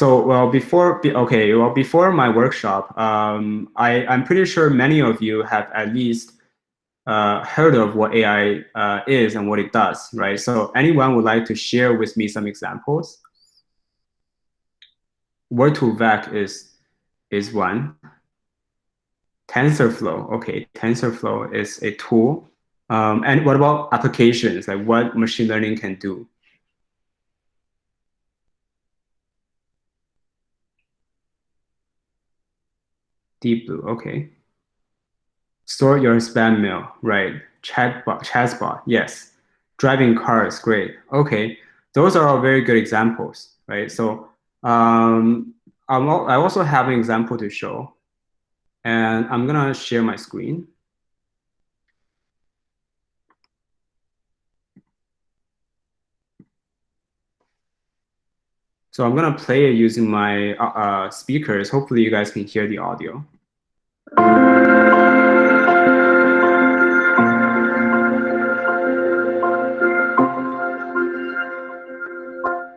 So, before my workshop, I'm pretty sure many of you have at least heard of what AI is and what it does, right? So anyone would like to share with me some examples? Word2Vec is one. TensorFlow, okay, TensorFlow is a tool. And what about applications, like what machine learning can do? Deep Blue, okay. Store your spam mail, right? Chatbot, yes. Driving cars, great. Okay, those are all very good examples, right? So I also have an example to show, and I'm gonna share my screen. So I'm gonna play it using my speakers. Hopefully you guys can hear the audio.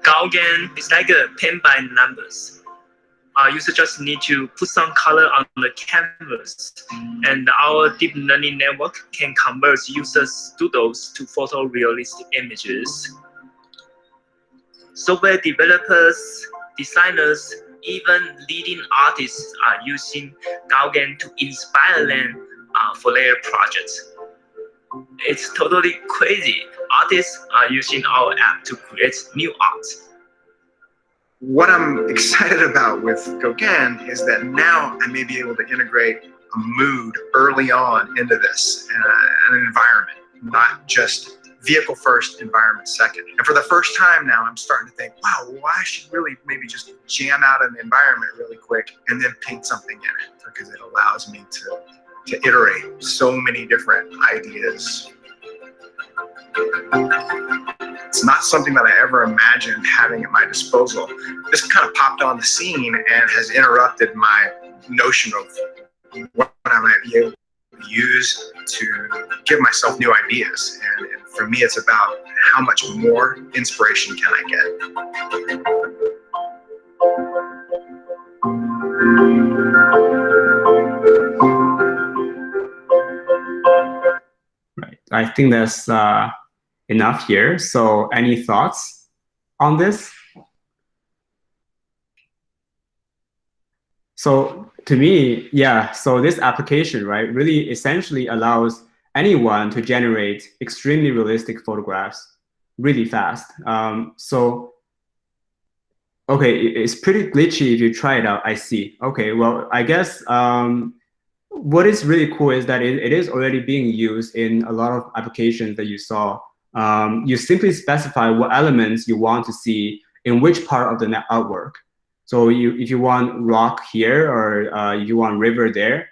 Gaussian is like a pen by numbers. User just need to put some color on the canvas, and our deep learning network can convert users' doodles to photorealistic images. Software developers, designers, even leading artists are using Gaussian to inspire them for their projects. It's totally crazy. Artists are using our app to create new art. What I'm excited about with Gaussian is that now I may be able to integrate a mood early on into this, an environment, not just vehicle first, environment second. And for the first time now, I'm starting to think, wow, well, I should really maybe just jam out an environment really quick and then paint something in it, because it allows me to iterate so many different ideas. It's not something that I ever imagined having at my disposal. This kind of popped on the scene and has interrupted my notion of what I might be able to use to give myself new ideas. And for me, it's about how much more inspiration can I get. Right. I think that's enough here. So any thoughts on this? So to me, yeah, so this application, right, really essentially allows anyone to generate extremely realistic photographs really fast. Okay, it's pretty glitchy if you try it out, I see. Okay, well, I guess what is really cool is that it is already being used in a lot of applications that you saw. You simply specify what elements you want to see in which part of the artwork. So if you want rock here or you want river there,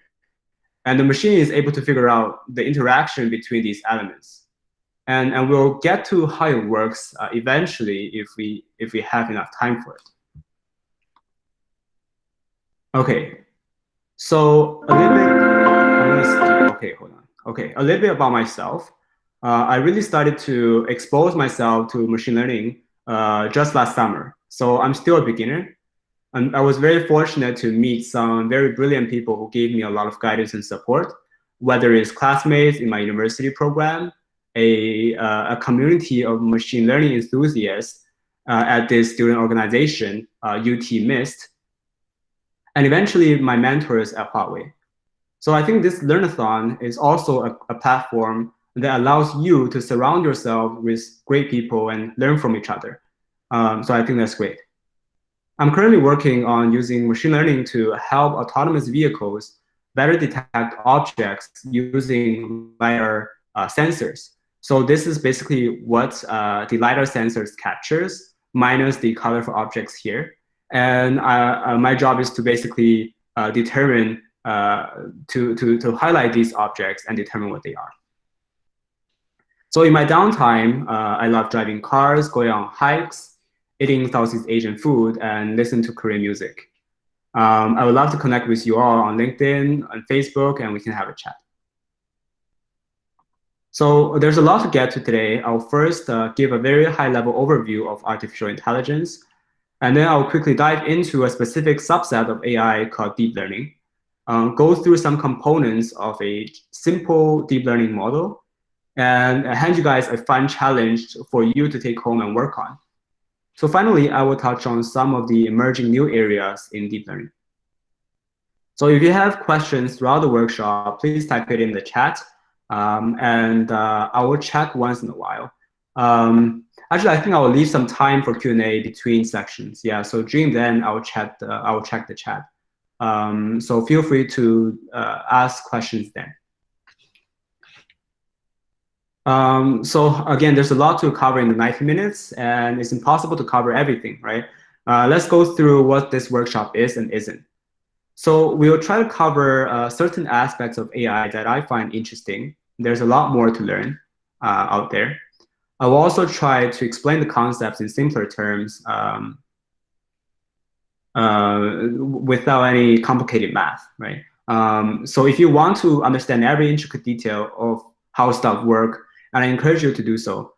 and the machine is able to figure out the interaction between these elements. And we'll get to how it works eventually if we have enough time for it. Okay, so a little bit, okay, hold on. Okay, a little bit about myself. I really started to expose myself to machine learning just last summer. So I'm still a beginner. And I was very fortunate to meet some very brilliant people who gave me a lot of guidance and support, whether it's classmates in my university program, a community of machine learning enthusiasts at this student organization, UT MIST, and eventually my mentors at Huawei. So I think this Learnathon is also a platform that allows you to surround yourself with great people and learn from each other. So I think that's great. I'm currently working on using machine learning to help autonomous vehicles better detect objects using LiDAR sensors. So this is basically what the LiDAR sensors captures minus the colorful objects here. And my job is to basically determine, to highlight these objects and determine what they are. So in my downtime, I love driving cars, going on hikes, eating Southeast Asian food, and listen to Korean music. I would love to connect with you all on LinkedIn, on Facebook, and we can have a chat. So there's a lot to get to today. I'll first give a very high-level overview of artificial intelligence. And then I'll quickly dive into a specific subset of AI called deep learning, go through some components of a simple deep learning model, and hand you guys a fun challenge for you to take home and work on. So finally, I will touch on some of the emerging new areas in deep learning. So if you have questions throughout the workshop, please type it in the chat, and I will check once in a while. Actually, I think I will leave some time for Q&A between sections. Yeah, so during then, I will check the chat. So feel free to ask questions then. So again, there's a lot to cover in the 90 minutes, and it's impossible to cover everything, right? Let's go through what this workshop is and isn't. So we will try to cover certain aspects of AI that I find interesting. There's a lot more to learn out there. I will also try to explain the concepts in simpler terms without any complicated math, right? So if you want to understand every intricate detail of how stuff work, and I encourage you to do so,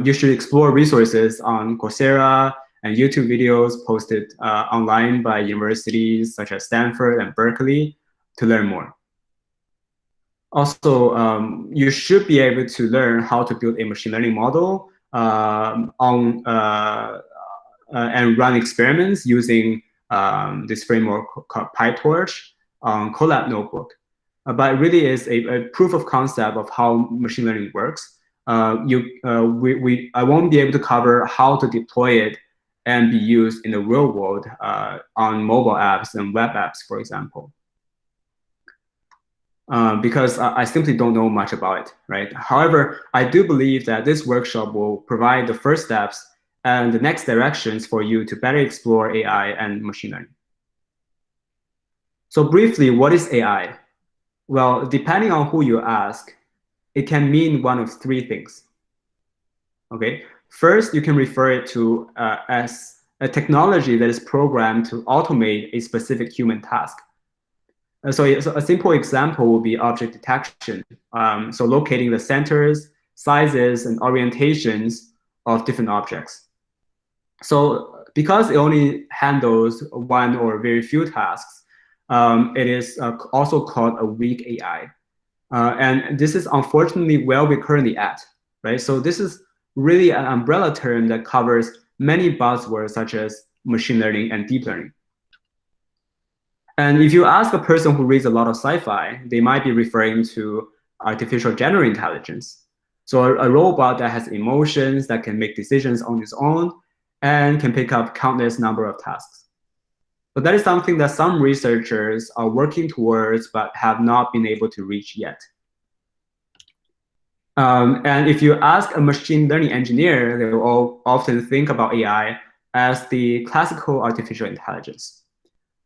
you should explore resources on Coursera and YouTube videos posted online by universities such as Stanford and Berkeley to learn more. Also, you should be able to learn how to build a machine learning model and run experiments using this framework called PyTorch on Colab notebook. But it really is a proof of concept of how machine learning works. I won't be able to cover how to deploy it and be used in the real world on mobile apps and web apps, for example. Because I simply don't know much about it, right? However, I do believe that this workshop will provide the first steps and the next directions for you to better explore AI and machine learning. So briefly, what is AI? Well, depending on who you ask, it can mean one of three things. Okay, first, you can refer it to as a technology that is programmed to automate a specific human task. So a simple example would be object detection. So locating the centers, sizes, and orientations of different objects. So because it only handles one or very few tasks, it is also called a weak AI. And this is unfortunately where we're currently at, right? So this is really an umbrella term that covers many buzzwords such as machine learning and deep learning. And if you ask a person who reads a lot of sci-fi, they might be referring to artificial general intelligence. So a robot that has emotions, that can make decisions on its own, and can pick up countless number of tasks. But that is something that some researchers are working towards, but have not been able to reach yet. And if you ask a machine learning engineer, they will often think about AI as the classical artificial intelligence.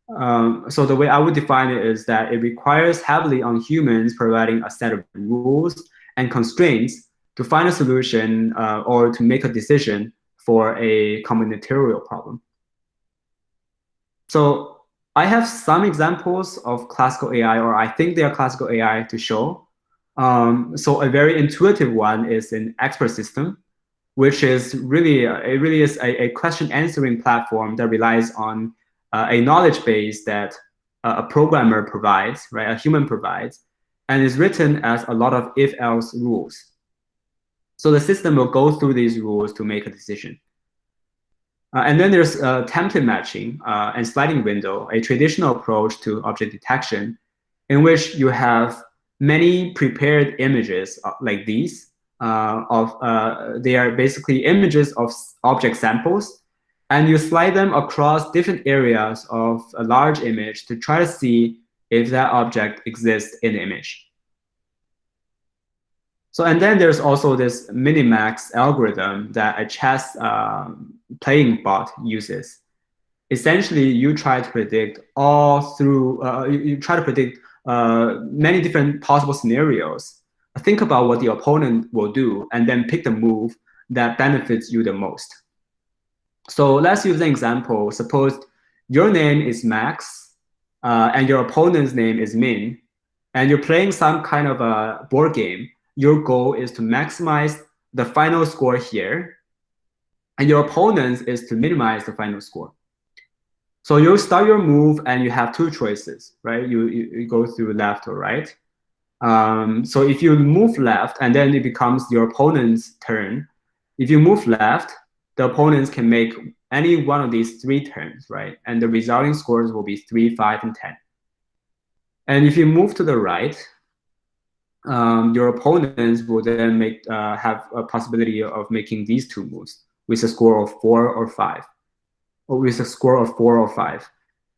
So the way I would define it is that it requires heavily on humans providing a set of rules and constraints to find a solution or to make a decision for a combinatorial problem. So I have some examples of classical AI, or I think they are classical AI to show. So a very intuitive one is an expert system, which is really, it really is a question answering platform that relies on a knowledge base that a programmer provides, right? A human provides, and is written as a lot of if-else rules. So the system will go through these rules to make a decision. And then there's template matching and sliding window, a traditional approach to object detection, in which you have many prepared images like these. They are basically images of object samples, and you slide them across different areas of a large image to try to see if that object exists in the image. So, and then there's also this minimax algorithm that a chess playing bot uses. Essentially, you try to predict you try to predict many different possible scenarios. Think about what the opponent will do, and then pick the move that benefits you the most. So let's use an example. Suppose your name is Max, and your opponent's name is Min, and you're playing some kind of a board game. Your goal is to maximize the final score here, and your opponent's is to minimize the final score. So you start your move and you have two choices, right? You go through left or right. So if you move left and then it becomes your opponent's turn, if you move left, the opponents can make any one of these three turns, right? And the resulting scores will be 3, 5, and 10. And if you move to the right, your opponents will then have a possibility of making these two moves with a score of 4 or 5, or with a score of 4 or 5.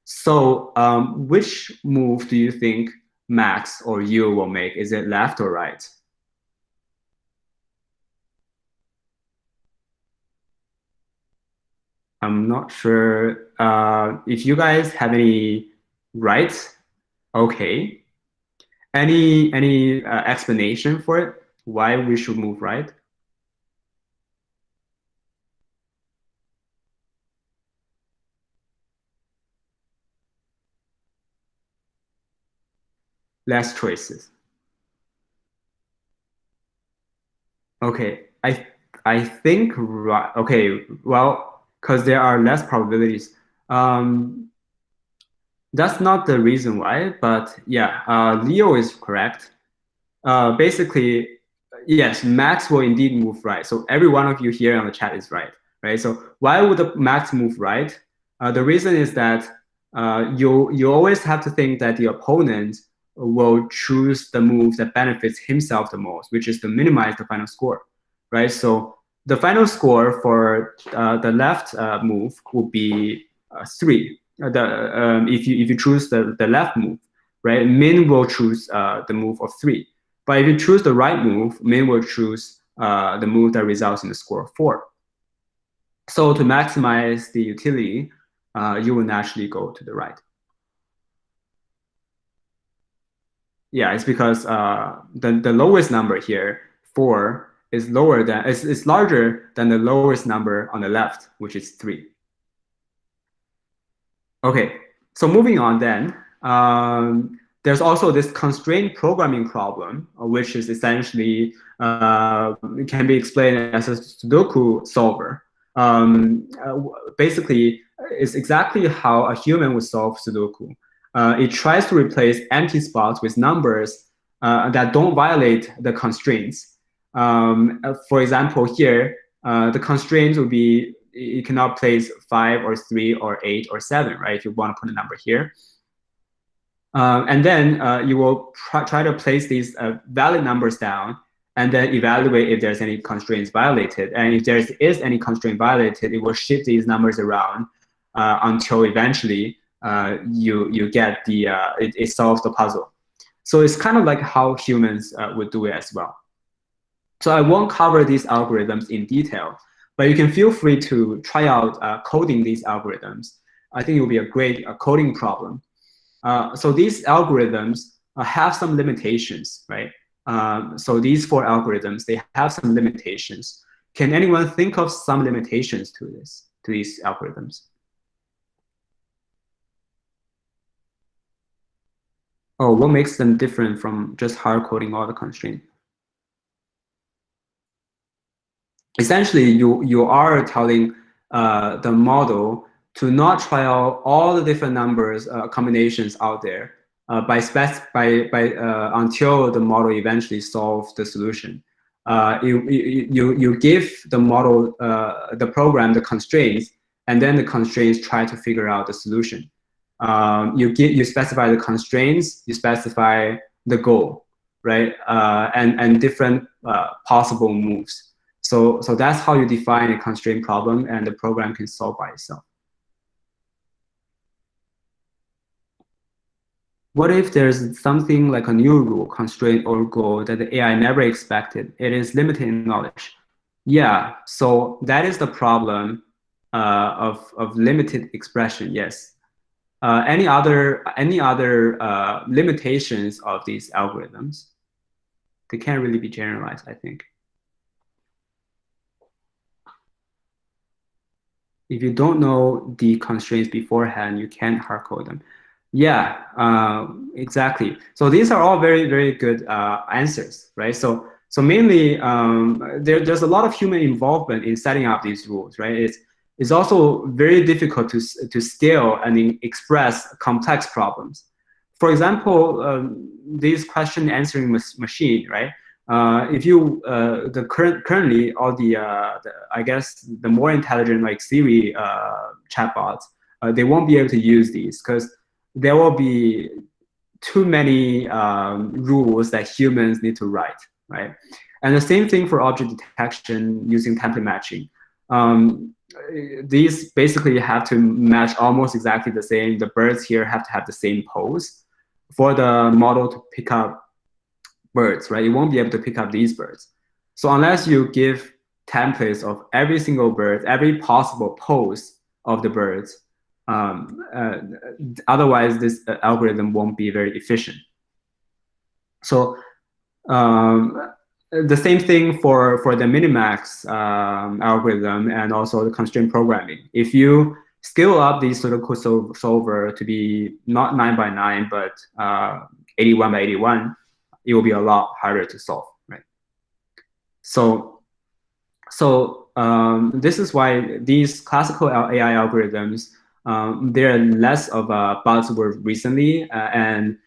So which move do you think Max or you will make? Is it left or right? I'm not sure if you guys have any rights. Okay. Any explanation for it? Why we should move right? Less choices. Okay, I think right. Okay, well, because there are less probabilities. That's not the reason why, but yeah, Leo is correct. Basically, yes, Max will indeed move right. So every one of you here on the chat is right, right? So why would the Max move right? The reason is that you always have to think that the opponent will choose the move that benefits himself the most, which is to minimize the final score, right? So the final score for the left move would be 3. If you choose the left move, right? Min will choose the move of 3. But if you choose the right move, Min will choose the move that results in the score of 4. So to maximize the utility, you will naturally go to the right. Yeah, it's because the lowest number here, 4, is larger than the lowest number on the left, which is 3. Okay, so moving on then. There's also this constraint programming problem, which is essentially can be explained as a Sudoku solver. Basically, it's exactly how a human would solve Sudoku. It tries to replace empty spots with numbers that don't violate the constraints. For example, here, the constraints would be you cannot place 5 or 3 or 8 or 7, right? If you want to put a number here. And then you will try to place these valid numbers down and then evaluate if there's any constraints violated. And if there is any constraint violated, it will shift these numbers around until eventually you get it solves the puzzle. So it's kind of like how humans would do it as well. So I won't cover these algorithms in detail, but you can feel free to try out coding these algorithms. I think it will be a great coding problem. So these algorithms have some limitations, right? So these 4 algorithms, they have some limitations. Can anyone think of some limitations to these algorithms? Oh, what makes them different from just hard coding all the constraints? Essentially, you are telling the model to not try out all the different numbers combinations out there until the model eventually solves the solution. You give the model the program the constraints, and then the constraints try to figure out the solution. You specify the constraints, you specify the goal, right? And different possible moves. So that's how you define a constraint problem, and the program can solve by itself. What if there's something like a new rule, constraint, or goal that the AI never expected? It is limited in knowledge. Yeah, so that is the problem of limited expression, yes. Any other limitations of these algorithms? They can't really be generalized, I think. If you don't know the constraints beforehand, you can't hard code them. Yeah, exactly. So these are all very, very good answers, right? So mainly, there's a lot of human involvement in setting up these rules, right? it's also very difficult to scale and express complex problems. For example, this question answering machine, right? If you currently all the I guess the more intelligent like Siri chatbots, they won't be able to use these because there will be too many rules that humans need to write, right? And the same thing for object detection using template matching. These basically have to match almost exactly the same. The birds here have to have the same pose for the model to pick up birds, right? It won't be able to pick up these birds. So unless you give templates of every single bird, every possible pose of the birds, otherwise this algorithm won't be very efficient. So the same thing for the minimax algorithm and also the constraint programming. If you scale up the pseudocode solver to be not 9 by 9 but 81 by 81, it will be a lot harder to solve, right? So this is why these classical AI algorithms, they're less of a buzzword recently, and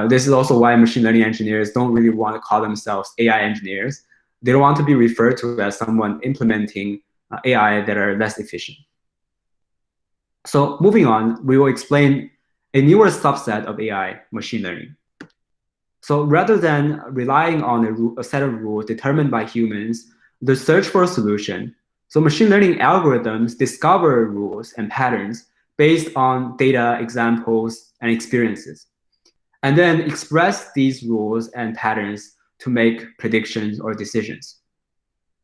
this is also why machine learning engineers don't really want to call themselves AI engineers. They don't want to be referred to as someone implementing AI that are less efficient. So moving on, we will explain a newer subset of AI, machine learning. So rather than relying on a set of rules determined by humans, the search for a solution. So machine learning algorithms discover rules and patterns based on data, examples, and experiences, and then express these rules and patterns to make predictions or decisions.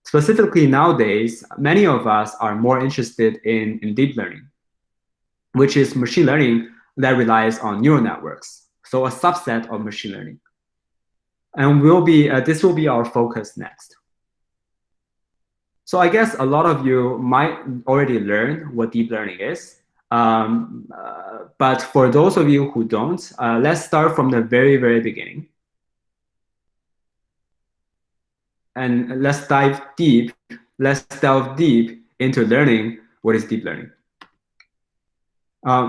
Specifically nowadays, many of us are more interested in deep learning, which is machine learning that relies on neural networks, so a subset of machine learning. And this will be our focus next. So I guess a lot of you might already learn what deep learning is. But for those of you who don't, let's start from the very, very beginning. And let's delve deep into learning what is deep learning.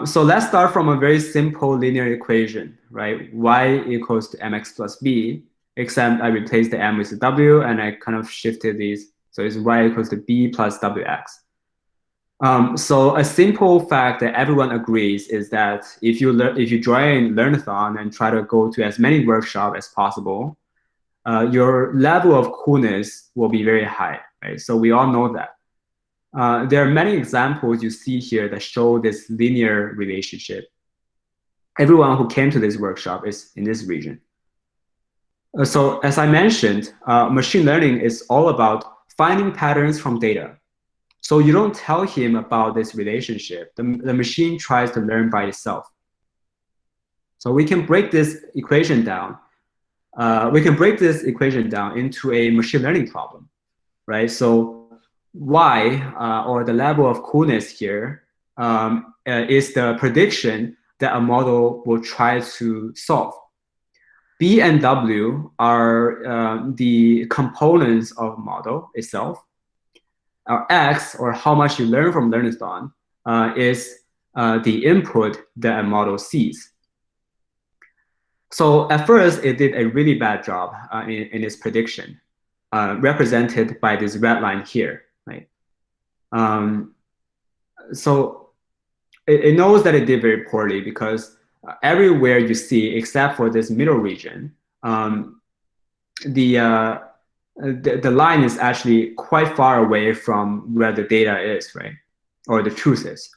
So let's start from a very simple linear equation, right? Y equals to mx plus b, except I replaced the m with the w and I kind of shifted these. So it's y equals to b plus wx. So a simple fact that everyone agrees is that if you join Learnathon and try to go to as many workshops as possible, your level of coolness will be very high, right? So we all know that. There are many examples you see here that show this linear relationship. Everyone who came to this workshop is in this region. So as I mentioned, machine learning is all about finding patterns from data. So you don't tell him about this relationship. The machine tries to learn by itself. So we can break this equation down. Into a machine learning problem, right? So Y, or the level of coolness here, is the prediction that a model will try to solve. B and W are the components of model itself. X, or how much you learn from Learnathon, is the input that a model sees. So at first, it did a really bad job in its prediction, represented by this red line here, right? So it knows that it did very poorly because everywhere you see, except for this middle region, the line is actually quite far away from where the data is, right? Or the truth is.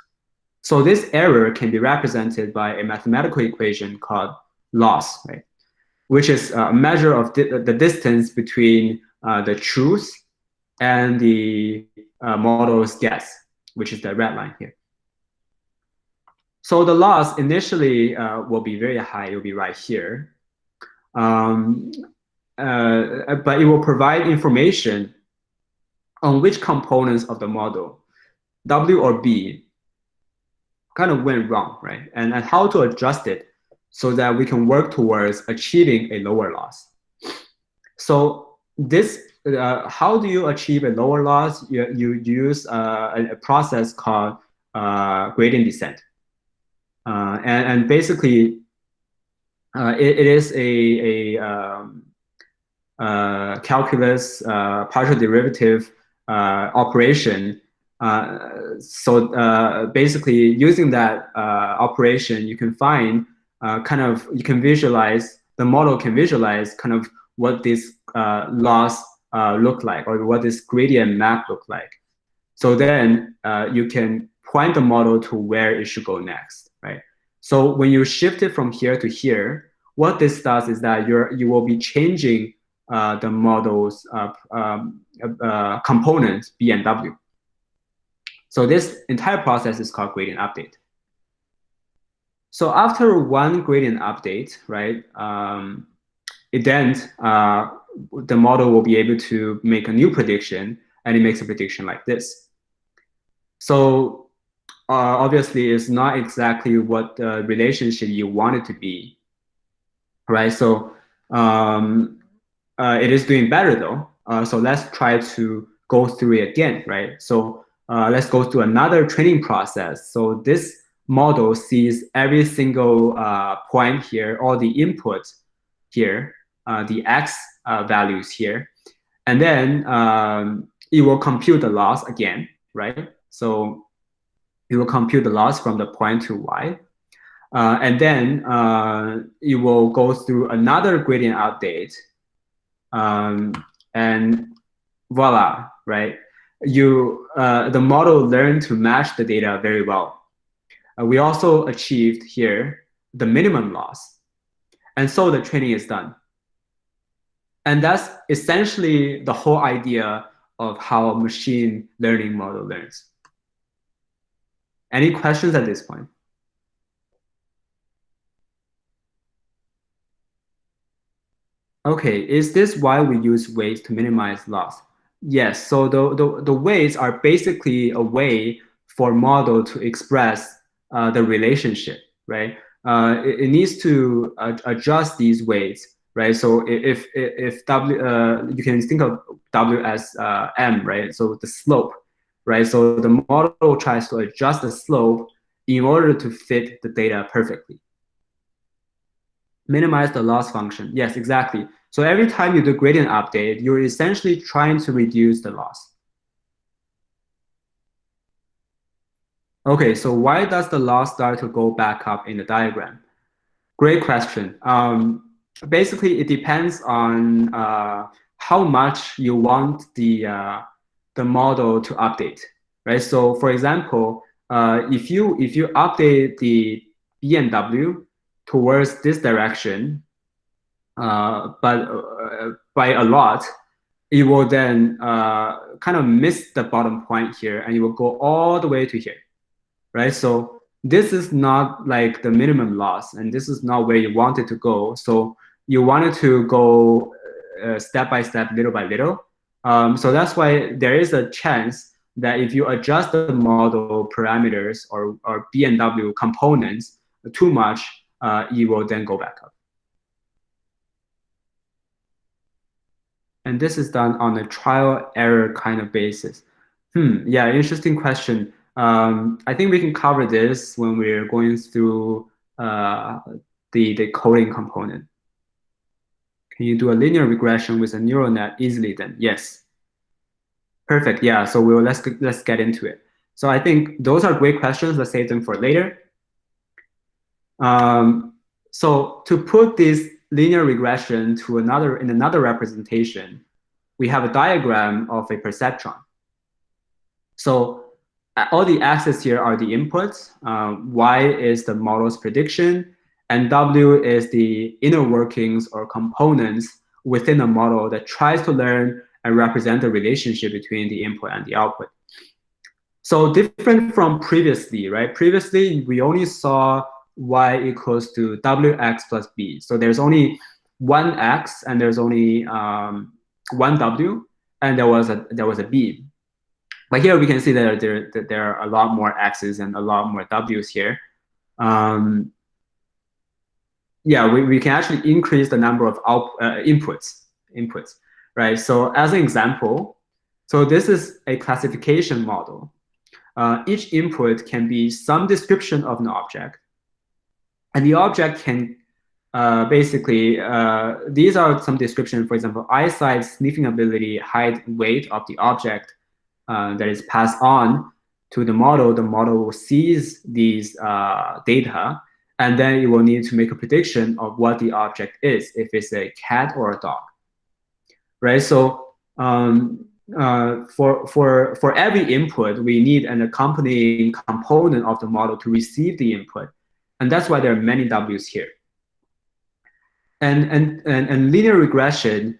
So this error can be represented by a mathematical equation called loss, right? Which is a measure of the distance between the truth and the model's guess, which is the red line here. So the loss initially will be very high. It will be right here. But it will provide information on which components of the model, W or B, kind of went wrong, right? And how to adjust it so that we can work towards achieving a lower loss. So this how do you achieve a lower loss? You use a process called gradient descent. And basically, it is a calculus partial derivative operation. So basically, using that operation, you can find you can visualize, the model can visualize kind of what this loss look like, or what this gradient map look like. So then you can point the model to where it should go next, right? So when you shift it from here to here, what this does is that you will be changing the model's components B and W. So this entire process is called gradient update. So after one gradient update, right, the model will be able to make a new prediction, and it makes a prediction like this. So obviously, it's not exactly what the relationship you want it to be, right? So it is doing better though. So let's try to go through it again, right? So let's go through another training process. So this model sees every single point here, all the inputs here, the X values here, and then it will compute the loss again, right? So it will compute the loss from the point to Y. And then it will go through another gradient update. And voila, right? The model learned to match the data very well. We also achieved here the minimum loss. And so the training is done. And that's essentially the whole idea of how a machine learning model learns. Any questions at this point? Okay, is this why we use weights to minimize loss? Yes, so the weights are basically a way for model to express the relationship, right? It needs to adjust these weights, right? So if W, you can think of W as M, right? So the slope, right? So the model tries to adjust the slope in order to fit the data perfectly. Minimize the loss function. Yes, exactly. So every time you do gradient update, you're essentially trying to reduce the loss. Okay, so why does the loss start to go back up in the diagram? Great question. Basically, it depends on how much you want the model to update, right? So for example, if you update the B and W towards this direction, but by a lot, it will then kind of miss the bottom point here, and it will go all the way to here, right? So this is not like the minimum loss, and this is not where you want it to go. So you want it to go step by step, little by little. So that's why there is a chance that if you adjust the model parameters or B and W components too much, it will then go back up. And this is done on a trial error kind of basis. Yeah, interesting question. I think we can cover this when we're going through the coding component. Can you do a linear regression with a neural net easily then? Yes. Perfect. Yeah. So let's get into it. So I think those are great questions. Let's save them for later. So to put this linear regression to another representation, we have a diagram of a perceptron. So all the axes here are the inputs. Y is the model's prediction, and W is the inner workings or components within a model that tries to learn and represent the relationship between the input and the output. So different from previously, right? Previously, we only saw Y equals to WX plus B. So there's only one X and there's only one W, and there was a B. But here we can see that there are a lot more X's and a lot more W's here. Yeah, we can actually increase the number of inputs. right? So as an example, so this is a classification model. Each input can be some description of an object. And the object can basically, these are some description, for example, eyesight, sniffing ability, height, weight of the object that is passed on to the model. The model will seize these data, and then it will need to make a prediction of what the object is, if it's a cat or a dog, right? So for every input, we need an accompanying component of the model to receive the input. And that's why there are many W's here. And linear regression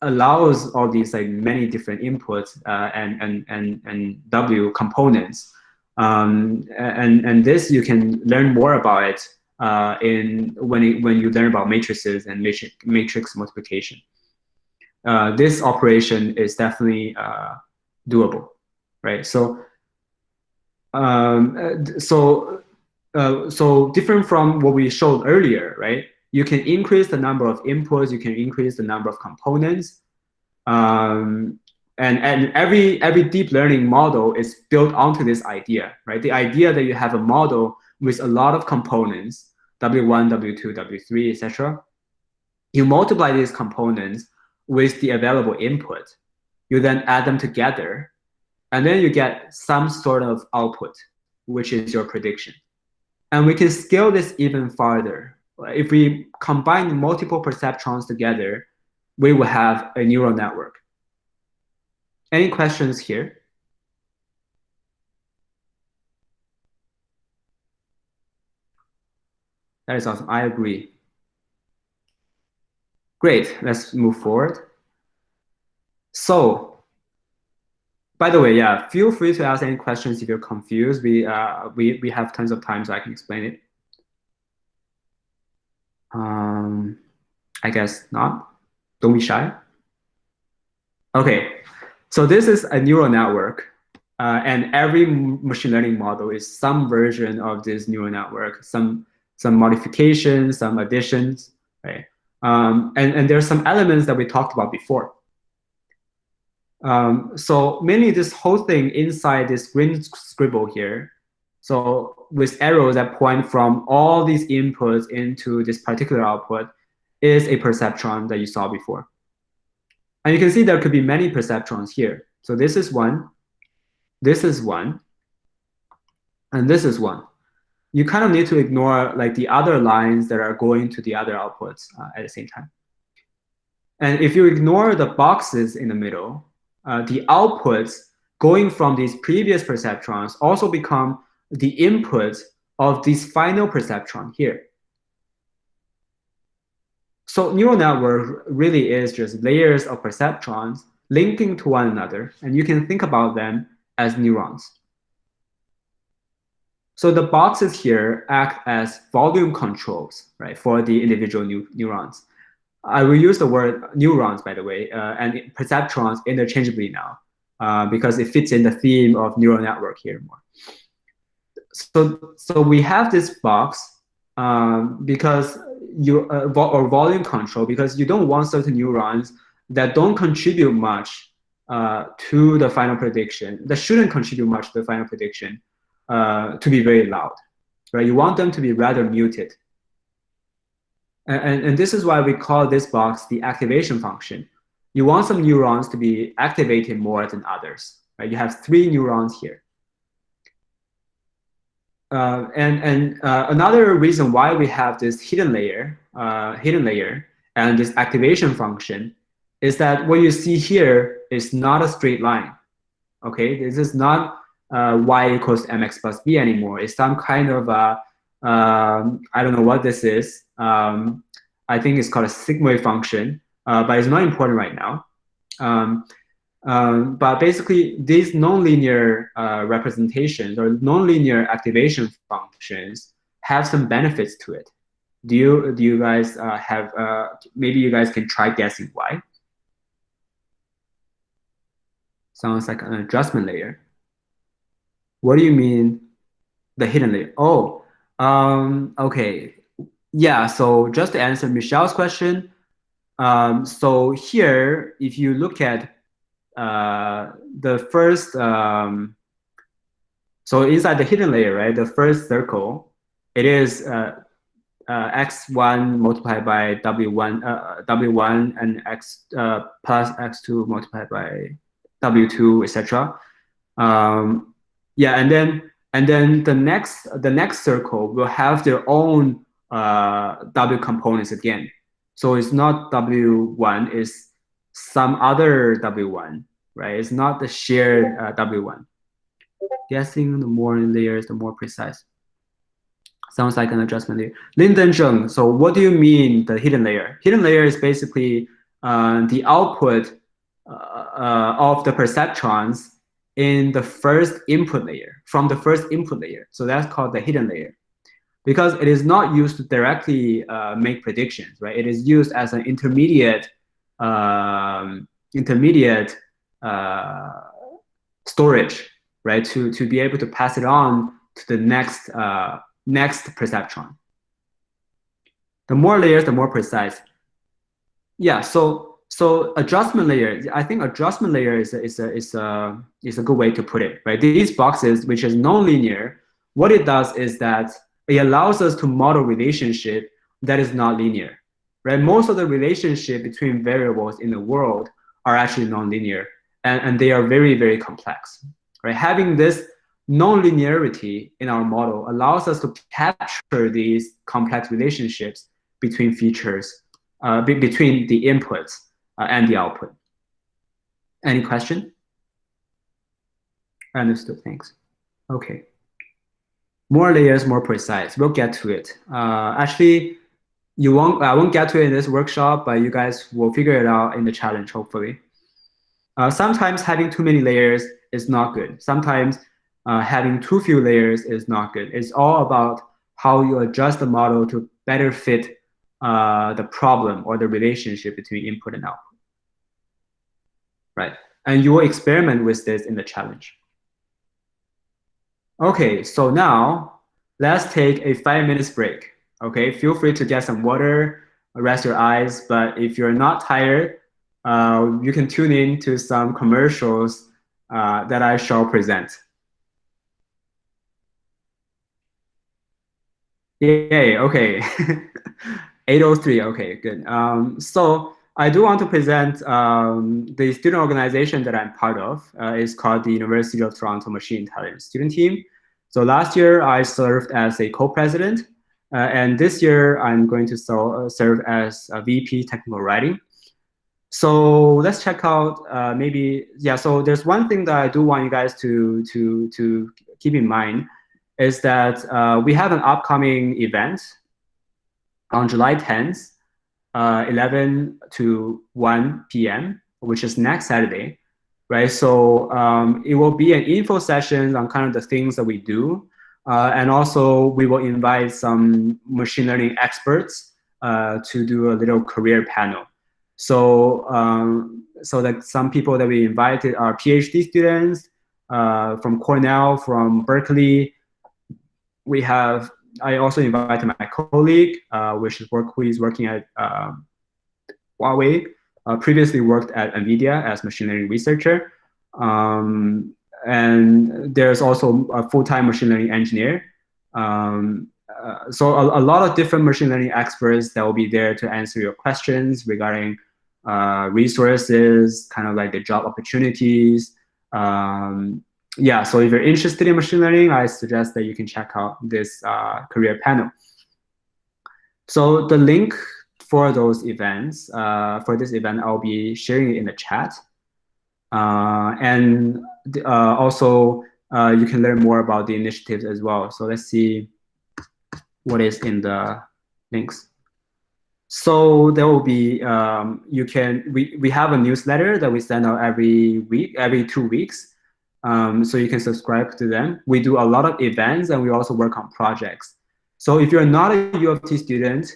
allows all these like many different inputs and W components. And this you can learn more about it when you learn about matrices and matrix multiplication. This operation is definitely doable, right? So so different from what we showed earlier, right? You can increase the number of inputs, you can increase the number of components. And every deep learning model is built onto this idea, right? The idea that you have a model with a lot of components, W1, W2, W3, etc. You multiply these components with the available input. You then add them together, and then you get some sort of output, which is your prediction. And we can scale this even farther. If we combine multiple perceptrons together, we will have a neural network. Any questions here? That is awesome. I agree. Great. Let's move forward. So, by the way, yeah, feel free to ask any questions if you're confused. We have tons of time, so I can explain it. I guess not. Don't be shy. Okay, so this is a neural network, and every machine learning model is some version of this neural network, some modifications, some additions, right? And there's some elements that we talked about before. So mainly this whole thing inside this green scribble here, so with arrows that point from all these inputs into this particular output, is a perceptron that you saw before. And you can see there could be many perceptrons here. So this is one, this is one, and this is one. You kind of need to ignore like the other lines that are going to the other outputs at the same time. And if you ignore the boxes in the middle, the outputs going from these previous perceptrons also become the input of this final perceptron here. So neural network really is just layers of perceptrons linking to one another, and you can think about them as neurons. So the boxes here act as volume controls, right, for the individual neurons. I will use the word neurons, by the way, and perceptrons interchangeably now, because it fits in the theme of neural network here more. So we have this box because or volume control, because you don't want certain neurons that don't contribute much to the final prediction, that shouldn't contribute much to the final prediction, to be very loud, right? You want them to be rather muted. And this is why we call this box the activation function. You want some neurons to be activated more than others, right? You have 3 neurons here. Another reason why we have this hidden layer and this activation function is that what you see here is not a straight line. Okay, this is not y equals mx plus b anymore. It's some kind of I don't know what this is. I think it's called a sigmoid function, but it's not important right now. But basically, these nonlinear representations or nonlinear activation functions have some benefits to it. Do you guys have, maybe you guys can try guessing why? Sounds like an adjustment layer. What do you mean, the hidden layer? Oh, okay. Yeah, so just to answer Michelle's question, So here, if you look at the first, so inside the hidden layer, right, the first circle, it is x1 multiplied by w1 and x plus x2 multiplied by w2, etc. Yeah, and then the next circle will have their own w components again. So it's not w1, it's some other w1, right? It's not the shared w1. Guessing the more layers, the more precise. Sounds like an adjustment layer. Linden Zheng, so what do you mean the hidden layer? Hidden layer is basically the output of the perceptrons in the first input layer, from the first input layer. So that's called the hidden layer. Because it is not used to directly make predictions, right? It is used as an intermediate storage, right? To be able to pass it on to the next perceptron. The more layers, the more precise. Yeah. So adjustment layer. I think adjustment layer is a good way to put it, right? These boxes, which is nonlinear, what it does is that it allows us to model relationship that is not linear, right? Most of the relationship between variables in the world are actually nonlinear, and they are very, very complex, right? Having this non-linearity in our model allows us to capture these complex relationships between features, between the inputs and the output. Any question? Understood, thanks. Okay. More layers, more precise. We'll get to it. Actually, I won't get to it in this workshop, but you guys will figure it out in the challenge, hopefully. Sometimes having too many layers is not good. Sometimes having too few layers is not good. It's all about how you adjust the model to better fit the problem or the relationship between input and output, right? And you will experiment with this in the challenge. Okay, so now let's take a 5 minutes break. Okay, feel free to get some water, rest your eyes, but if you're not tired, you can tune in to some commercials that I shall present. Yay, okay. 8:03, okay, good. So I do want to present the student organization that I'm part of. It's called the University of Toronto Machine Intelligence Student Team. So last year I served as a co-president, and this year I'm going to serve as a VP Technical Writing. So let's check out so there's one thing that I do want you guys to keep in mind is that we have an upcoming event on July 10th, 11 to 1 p.m., which is next Saturday, right? So it will be an info session on kind of the things that we do. And also we will invite some machine learning experts to do a little career panel. So that some people that we invited are PhD students from Cornell, from Berkeley. I also invited my colleague, who is working at Huawei, previously worked at NVIDIA as machine learning researcher. And there's also a full-time machine learning engineer. So a lot of different machine learning experts that will be there to answer your questions regarding resources, kind of like the job opportunities. Yeah, so if you're interested in machine learning, I suggest that you can check out this career panel. So the link for those events, for this event, I'll be sharing it in the chat. And also, you can learn more about the initiatives as well. So let's see what is in the links. So there will be, we have a newsletter that we send out every 2 weeks. So you can subscribe to them. We do a lot of events and we also work on projects. So if you're not a U of T student,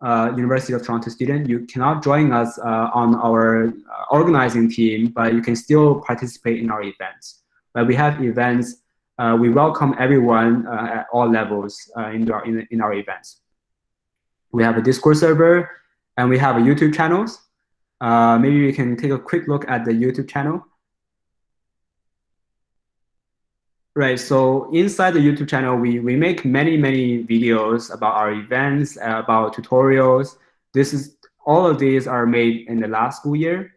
University of Toronto student, you cannot join us on our organizing team, but you can still participate in our events. But we have events, we welcome everyone at all levels in our events. We have a Discord server, And we have a YouTube channels. Maybe we can take a quick look at the YouTube channel. Right, so inside the YouTube channel, we make many videos about our events, about tutorials. All of these are made in the last school year.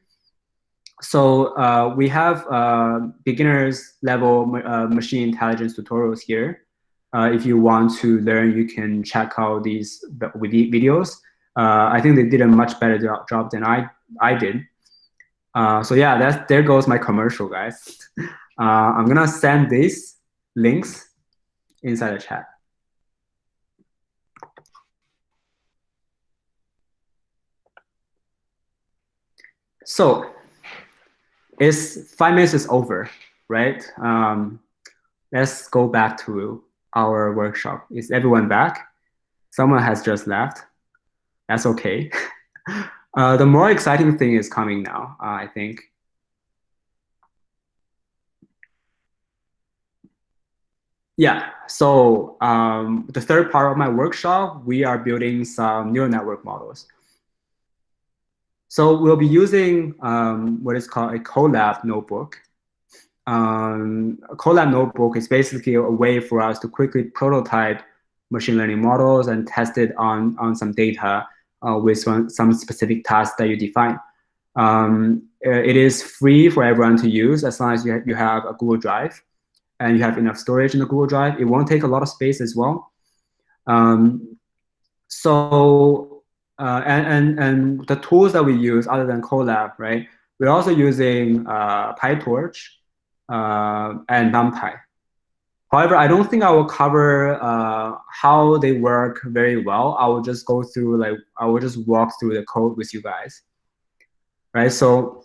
So we have beginners level machine intelligence tutorials here. If you want to learn, you can check out these videos. I think they did a much better job than I did. So yeah, there goes my commercial, guys. I'm gonna send these links inside the chat. So it's 5 minutes is over, right? Let's go back to our workshop. Is everyone back? Someone has just left. That's okay. The more exciting thing is coming now, I think. Yeah, so the third part of my workshop, we are building some neural network models. So we'll be using what is called a Colab notebook. A Colab notebook is basically a way for us to quickly prototype machine learning models and test it on some data with some specific tasks that you define. It is free for everyone to use as long as you have a Google Drive and you have enough storage in the Google Drive. It won't take a lot of space as well. And the tools that we use other than Colab, right? We're also using PyTorch and NumPy. However, I don't think I will cover how they work very well. I will just go through, I will just walk through the code with you guys, right? So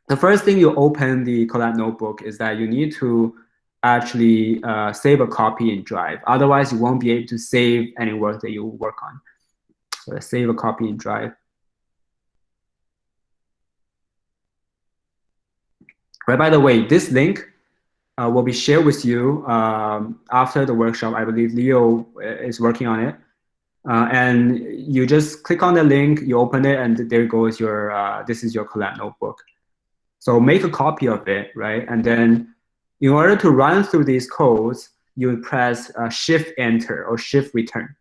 the first thing you open the Colab notebook is that you need to actually save a copy in Drive. Otherwise, you won't be able to save any work that you work on. So let's save a copy in Drive. Right, by the way, this link will be shared with you after the workshop. I believe Leo is working on it. And you just click on the link, you open it, and there goes your, this is your Colab notebook. So make a copy of it, right? And then in order to run through these codes, you press Shift Enter or Shift Return.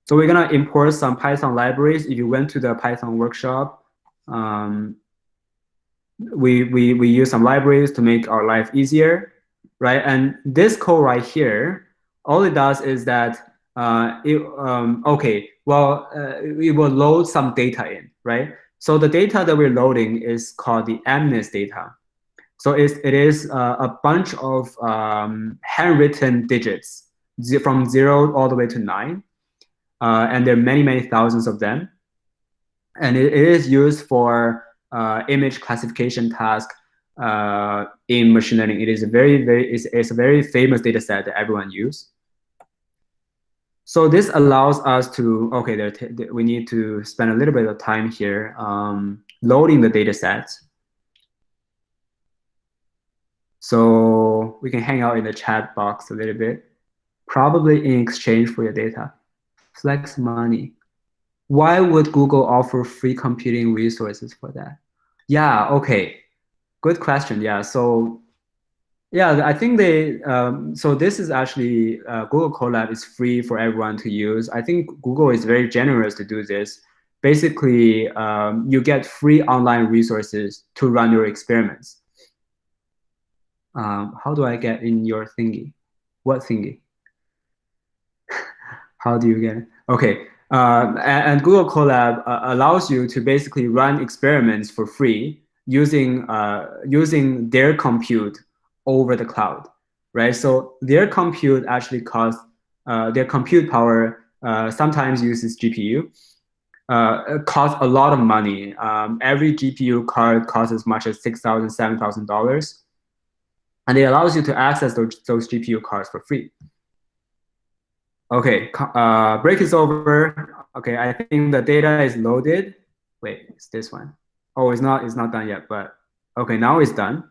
So we're gonna import some Python libraries. If you went to the Python workshop, we use some libraries to make our life easier, right? And this code right here, all it does is that it will load some data in, right? So the data that we're loading is called the MNIST data. So it is a bunch of handwritten digits from 0 all the way to 9. And there are many thousands of them. And it is used for image classification task in machine learning. It is it's a very famous data set that everyone uses. So this allows us to, we need to spend a little bit of time here loading the data sets. So we can hang out in the chat box a little bit, probably in exchange for your data. Flex money. Why would Google offer free computing resources for that? Yeah, okay, good question. Yeah, so yeah, I think so this is actually, Google Colab is free for everyone to use. I think Google is very generous to do this. Basically, you get free online resources to run your experiments. How do I get in your thingy? What thingy? How do you get it? Okay, and Google Colab allows you to basically run experiments for free using their compute over the cloud, right? So their compute actually costs, their compute power sometimes uses GPU. It costs a lot of money. Every GPU card costs as much as $6,000, $7,000. And it allows you to access those GPU cards for free. Okay, break is over. Okay, I think the data is loaded. Wait, it's this one. Oh, it's not done yet, but okay, now it's done,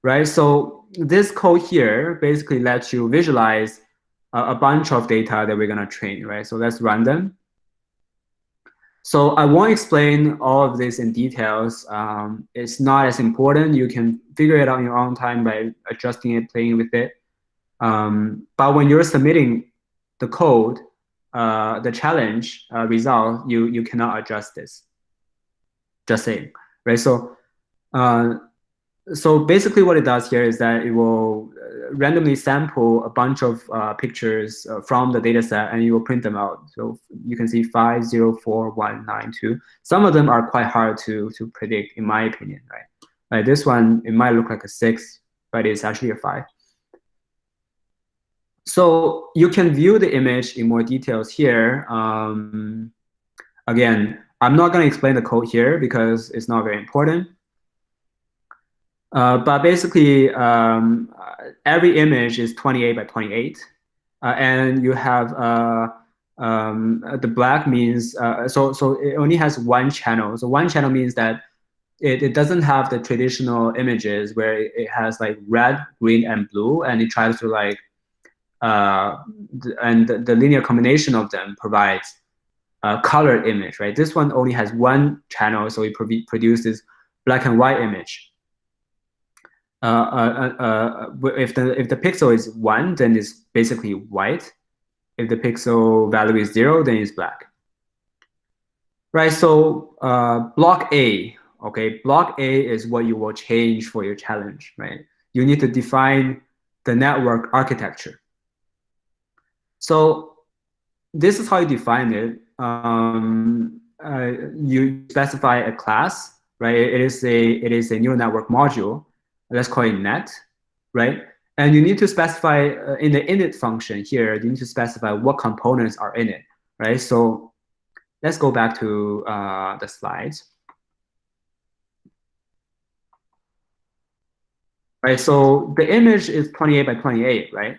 right? So this code here basically lets you visualize a bunch of data that we're gonna train, right? So let's run them. So I won't explain all of this in details. It's not as important. You can figure it out in your own time by adjusting it, playing with it. But when you're submitting the code, the challenge result, you cannot adjust this. Just saying, right? So basically what it does here is that it will randomly sample a bunch of pictures from the data set, and you will print them out. So you can see 5, 0, 4, 1, 9, 2. Some of them are quite hard to predict, in my opinion, right? Like this one, it might look like a 6, but it's actually a 5. So you can view the image in more details here. Again, I'm not going to explain the code here because it's not very important. But basically, every image is 28 by 28. And you have the black means, so it only has one channel. So one channel means that it doesn't have the traditional images where it has like red, green, and blue, and it tries to like, and the linear combination of them provides a colored image, right? This one only has one channel, so it produces black and white image. If the pixel is 1, then it's basically white. If the pixel value is 0, then it's black. Right, so block A, okay, block A is what you will change for your challenge, right? You need to define the network architecture. So this is how you define it. You specify a class, right? It is a neural network module. Let's call it net, right? And you need to specify in the init function here, you need to specify what components are in it, right? So let's go back to the slides. Right, so the image is 28 by 28, right?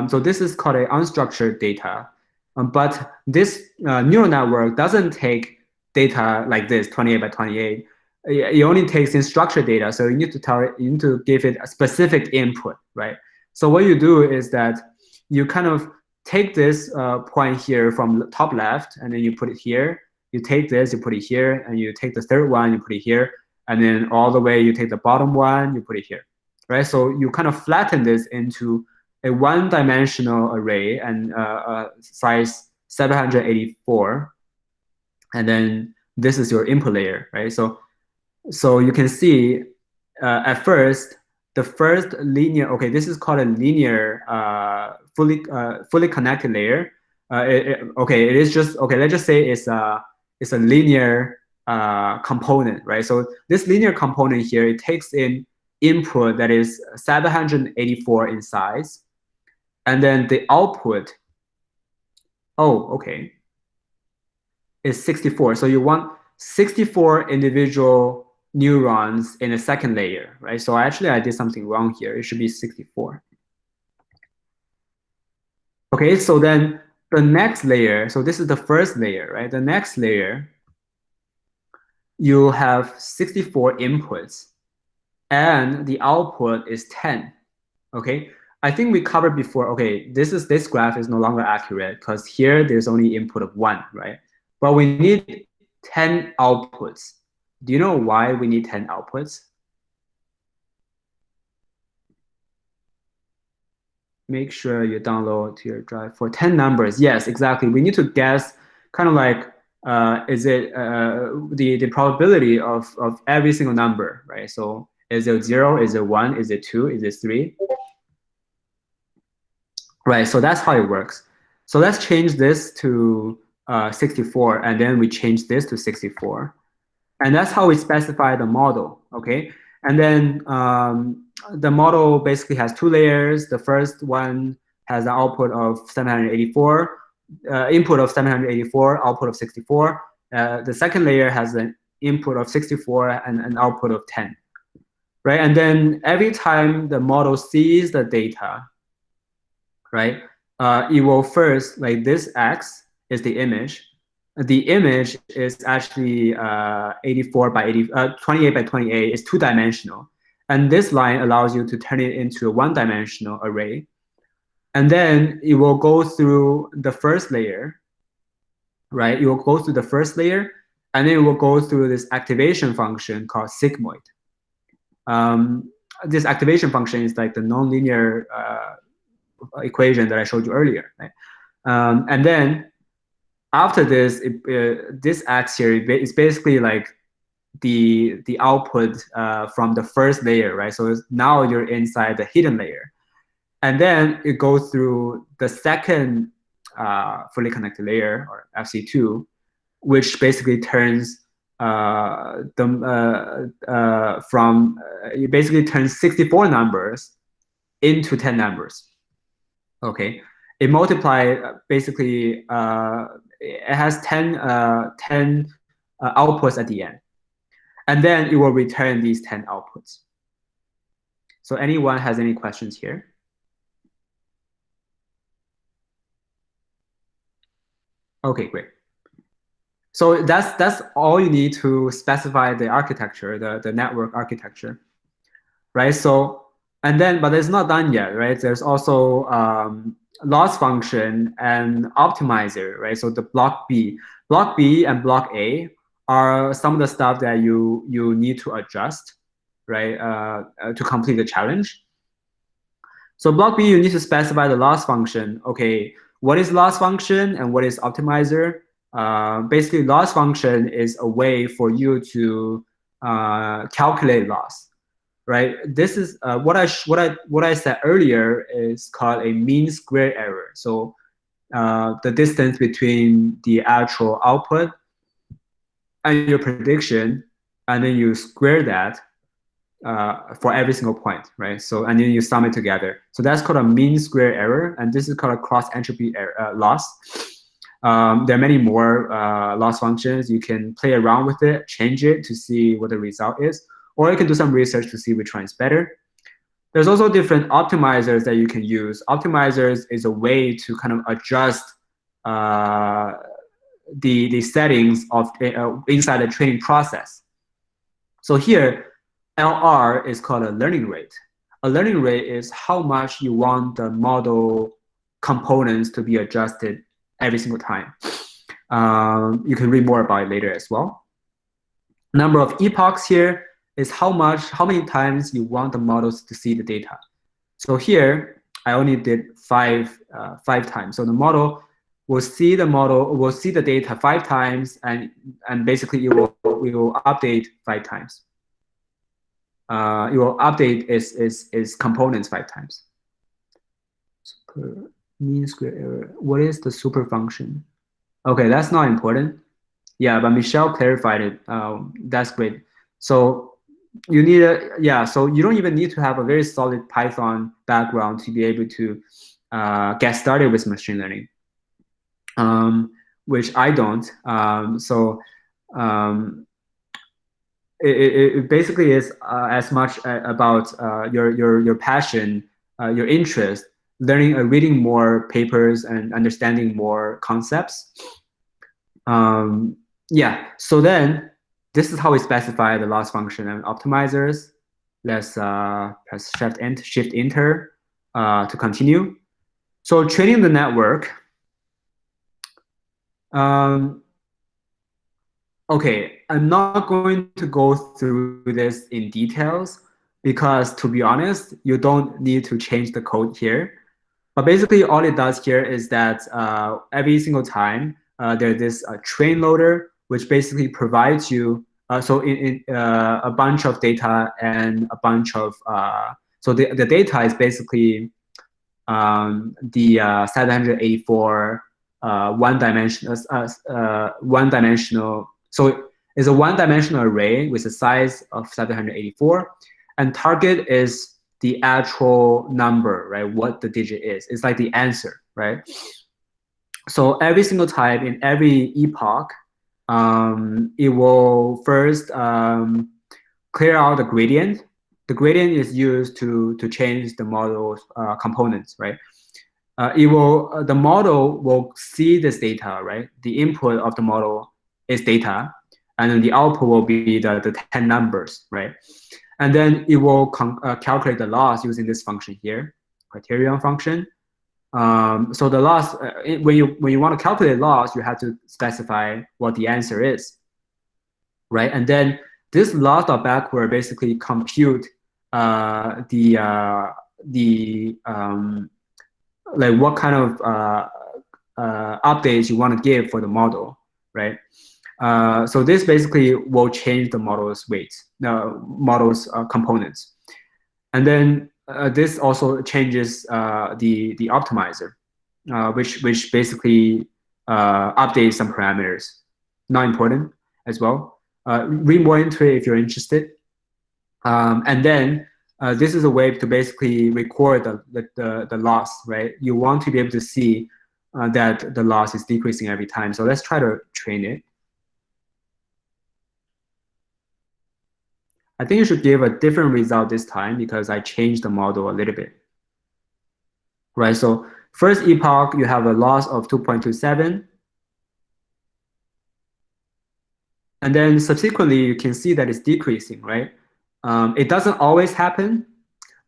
So this is called an unstructured data. But this neural network doesn't take data like this, 28 by 28. It only takes in structured data, so you need to give it a specific input, right? So what you do is that you kind of take this point here from the top left, and then you put it here. You take this, you put it here, and you take the third one, you put it here, and then all the way you take the bottom one, you put it here, right? So you kind of flatten this into a one-dimensional array and size 784, and then this is your input layer, right? So you can see at first, the first linear, okay, this is called a linear fully connected layer. Okay, it is just, okay, let's just say it's a linear component, right? So this linear component here, it takes in input that is 784 in size. And then the output, oh, okay, is 64. So you want 64 individual neurons in a second layer, right? So actually I did something wrong here. It should be 64. Okay, so then the next layer, so this is the first layer, right? The next layer, you have 64 inputs and the output is 10, okay? I think we covered before, okay, this graph is no longer accurate because here there's only input of 1, right? But we need 10 outputs. Do you know why we need 10 outputs? Make sure you download to your drive for 10 numbers. Yes, exactly. We need to guess kind of like, is it the probability of every single number, right? So is it 0, is it 1, is it 2, is it 3? Right, so that's how it works. So let's change this to 64, and then we change this to 64. And that's how we specify the model, okay? And then the model basically has 2 layers. The first one has an output of 784, input of 784, output of 64. The second layer has an input of 64 and an output of 10, right? And then every time the model sees the data, right, it will first, like this X is the image. The image is actually 84 by 80, 28 by 28. It's 2-dimensional. And this line allows you to turn it into a 1-dimensional array. And then it will go through the first layer, right? It will go through the first layer, and then it will go through this activation function called sigmoid. This activation function is like the nonlinear equation that I showed you earlier, right? And then after this, this X here is basically like the output from the first layer, right? So now you're inside the hidden layer. And then it goes through the second fully connected layer, or FC2, which basically turns it basically turns 64 numbers into 10 numbers. Okay, it multiply basically it has 10 outputs at the end, and then it will return these 10 outputs. So anyone has any questions here? Okay, great. So that's all you need to specify the architecture, the network architecture, right? So, and then, but it's not done yet, right? There's also loss function and optimizer, right? So the block B and block A are some of the stuff that you need to adjust, right? To complete the challenge. So block B, you need to specify the loss function. Okay, what is loss function and what is optimizer? Basically, loss function is a way for you to calculate loss, right? This is what I said earlier is called a mean square error. So the distance between the actual output and your prediction, and then you square that for every single point, right? So, and then you sum it together. So that's called a mean square error, and this is called a cross entropy loss. There are many more loss functions. You can play around with it, change it to see what the result is, or you can do some research to see which one is better. There's also different optimizers that you can use. Optimizers is a way to kind of adjust the settings of inside the training process. So here, LR is called a learning rate. A learning rate is how much you want the model components to be adjusted every single time. You can read more about it later as well. Number of epochs here is how many times you want the models to see the data. So here, I only did five times. So the model will see the data 5 times, and basically it will update 5 times. It will update its components 5 times. Super mean square error. What is the super function? Okay, that's not important. Yeah, but Michelle clarified it. That's great. So you need so you don't even need to have a very solid Python background to be able to get started with machine learning, which I don't. It basically is as much about your passion, your interest, reading more papers and understanding more concepts. So then this is how we specify the loss function and optimizers. Let's press Shift Enter to continue. So training the network. Okay, I'm not going to go through this in details because, to be honest, you don't need to change the code here. But basically, all it does here is that every single time there's this train loader, which basically provides you a bunch of data and a bunch of so the data is basically the 784 one-dimensional. So it's a one-dimensional array with a size of 784, and target is the actual number, right? What the digit is. It's like the answer, right? So every single time in every epoch, it will first clear out the gradient. The gradient is used to change the model's components, right? The model will see this data, right? The input of the model is data, and then the output will be the 10 numbers, right? And then it will calculate the loss using this function here, criterion function. So the loss, when you want to calculate loss, you have to specify what the answer is, right? And then this loss.backward basically compute like what kind of updates you want to give for the model, right? So this basically will change the model's weights, the model's components. And then this also changes the optimizer, which basically updates some parameters. Not important as well. Read more into it if you're interested. And then this is a way to basically record the loss, right? You want to be able to see that the loss is decreasing every time. So let's try to train it. I think you should give a different result this time because I changed the model a little bit. Right, so first epoch, you have a loss of 2.27. And then subsequently, you can see that it's decreasing, right? It doesn't always happen,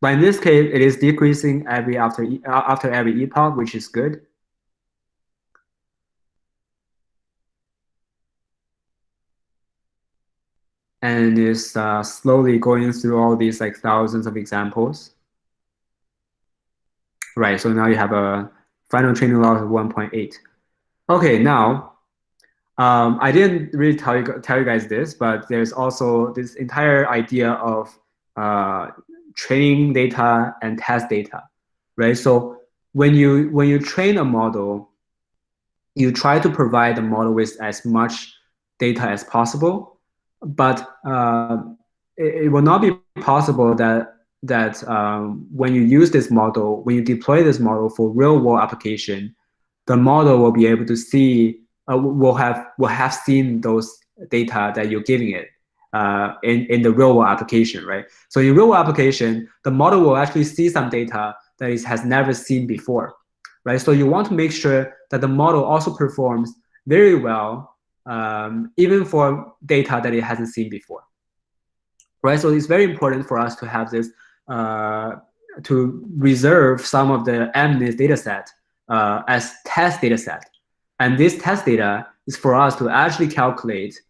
but in this case, it is decreasing after every epoch, which is good. And is slowly going through all these like thousands of examples. Right, so now you have a final training loss of 1.8. Okay, now I didn't really tell you guys this, but there's also this entire idea of training data and test data, right? So when you train a model, you try to provide the model with as much data as possible, but it will not be possible that when you use this model, when you deploy this model for real world application, the model will be able to see, will have seen those data that you're giving it in the real world application, right? So in real world application, the model will actually see some data that it has never seen before, right? So you want to make sure that the model also performs very well, even for data that it hasn't seen before, right? So it's very important for us to have this, to reserve some of the MNIST data set as test data set. And this test data is for us to actually calculate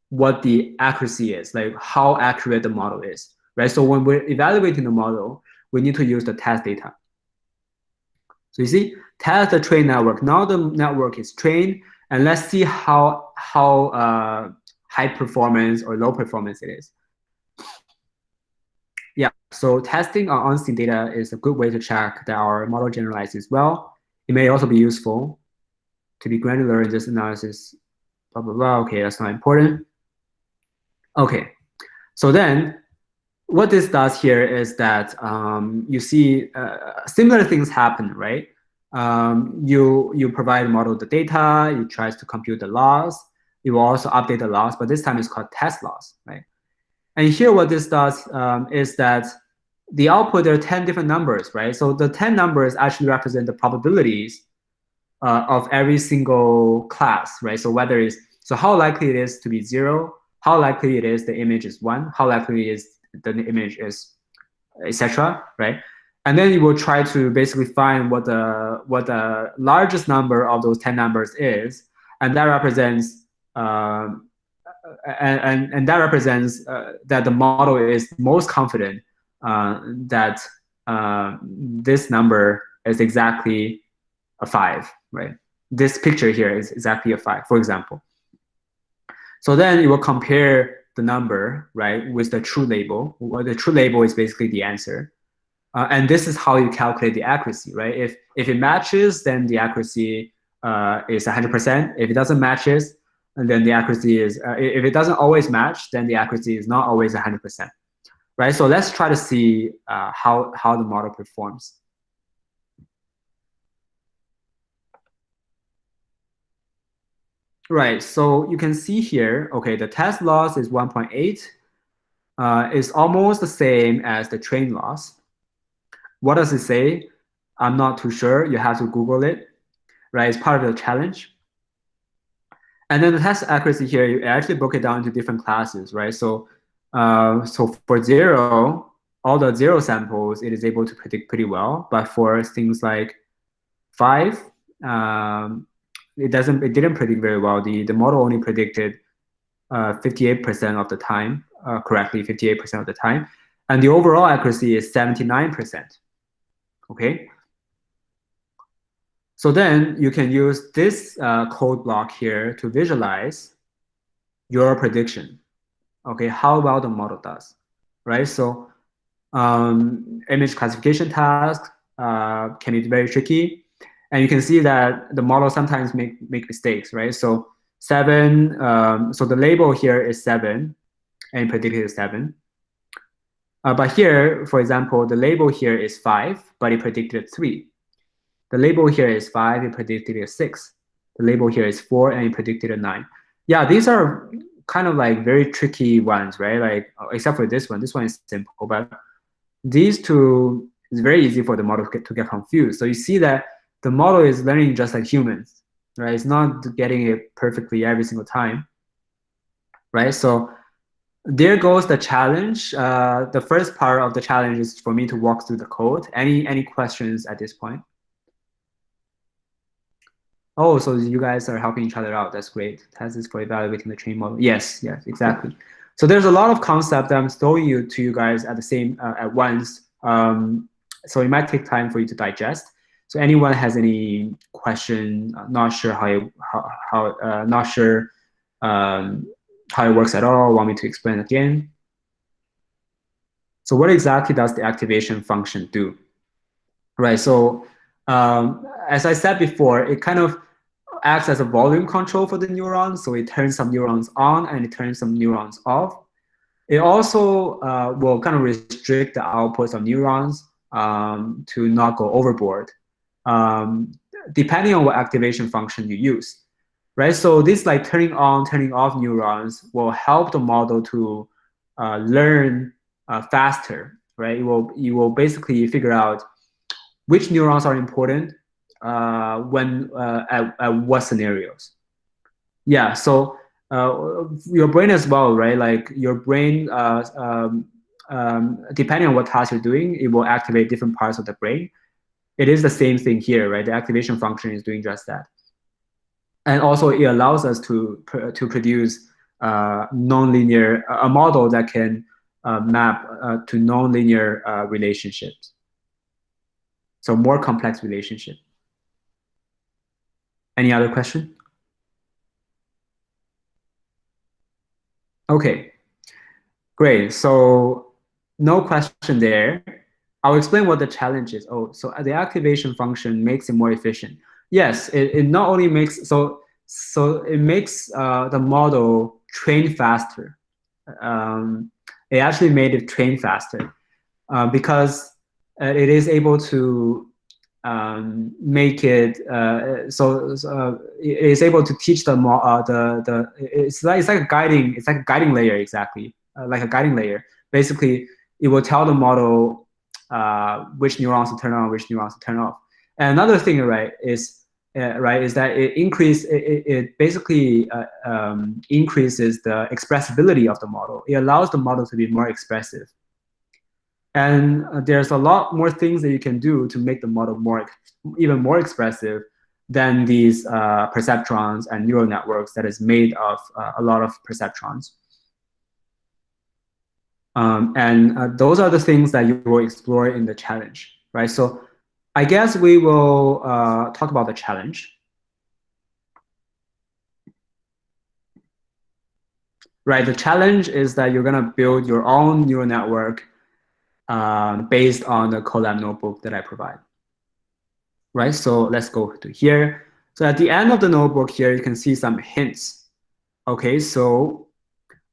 what the accuracy is, like how accurate the model is, right? So when we're evaluating the model, we need to use the test data. So you see, test the trained network. Now the network is trained, and let's see how high performance or low performance it is. Yeah, so testing on unseen data is a good way to check that our model generalizes well. It may also be useful to be granular in this analysis, blah, blah, blah. Okay, that's not important. Okay, so then what this does here is that you see similar things happen, right? You provide model the data, it tries to compute the loss, it will also update the loss, but this time it's called test loss, right? And here what this does is that the output, there are 10 different numbers, right? So the 10 numbers actually represent the probabilities of every single class, right? So whether it's, so how likely it is to be 0, how likely it is the image is 1, how likely it is the image is, etc., right? And then you will try to basically find what the largest number of those 10 numbers is, and that represents and that represents that the model is most confident that this number is exactly a 5, right? This picture here is exactly a 5, for example. So then you will compare the number, right, with the true label. Well, the true label is basically the answer. And this is how you calculate the accuracy, right? If it matches, then the accuracy is 100%. If it doesn't matches, and then the accuracy is, if it doesn't always match, then the accuracy is not always 100%, right? So let's try to see how the model performs. Right, so you can see here, okay, the test loss is 1.8. It's almost the same as the train loss. What does it say? I'm not too sure. You have to Google it, right? It's part of the challenge. And then the test accuracy here, you actually broke it down into different classes, right? So, so for 0, all the 0 samples, it is able to predict pretty well. But for things like 5, it didn't predict very well. The model only predicted 58% of the time correctly, 58% of the time, and the overall accuracy is 79%. Okay. So then you can use this code block here to visualize your prediction. Okay, how well the model does, right? So image classification tasks can be very tricky, and you can see that the model sometimes make mistakes, right? So 7, so the label here is 7, and predicted is 7. But here, for example, the label here is 5, but it predicted 3. The label here is 5, it predicted a 6. The label here is 4, and it predicted a 9. Yeah, these are kind of like very tricky ones, right? Like, except for this one. This one is simple, but these two, it's very easy for the model to get confused. So you see that the model is learning just like humans, right? It's not getting it perfectly every single time, right? So there goes the challenge. The first part of the challenge is for me to walk through the code. Any questions at this point? Oh, so you guys are helping each other out. That's great. Tests for evaluating the training model. Yes, exactly. So there's a lot of concept that I'm throwing to you guys at the same at once. So it might take time for you to digest. So anyone has any question, not sure how it works at all, want me to explain again? So what exactly does the activation function do? Right. So as I said before, it kind of acts as a volume control for the neurons. So it turns some neurons on and it turns some neurons off. It also will kind of restrict the outputs of neurons to not go overboard, depending on what activation function you use. Right. So this like turning on, turning off neurons will help the model to learn faster. Right. You will basically figure out which neurons are important when at what scenarios. Yeah, so your brain as well, right? Like your brain, depending on what task you're doing, it will activate different parts of the brain. It is the same thing here, right? The activation function is doing just that. And also it allows us to produce nonlinear, a model that can map to nonlinear relationships. So more complex relationship. Any other question? Okay, great. So no question there. I'll explain what the challenge is. Oh, so the activation function makes it more efficient. Yes, it not only makes, so it makes the model train faster. It actually made it train faster because it is able to make it it is able to teach it's like a guiding layer, exactly, like a guiding layer. Basically, it will tell the model which neurons to turn on, which neurons to turn off. And another thing, right, is that it basically increases the expressibility of the model. It allows the model to be more expressive. And there's a lot more things that you can do to make the model even more expressive than these perceptrons and neural networks that is made of a lot of perceptrons. And those are the things that you will explore in the challenge, right? So I guess we will talk about the challenge. Right, the challenge is that you're gonna build your own neural network based on the Codelab notebook that I provide. Right, so let's go to here. So at the end of the notebook here, you can see some hints. Okay, so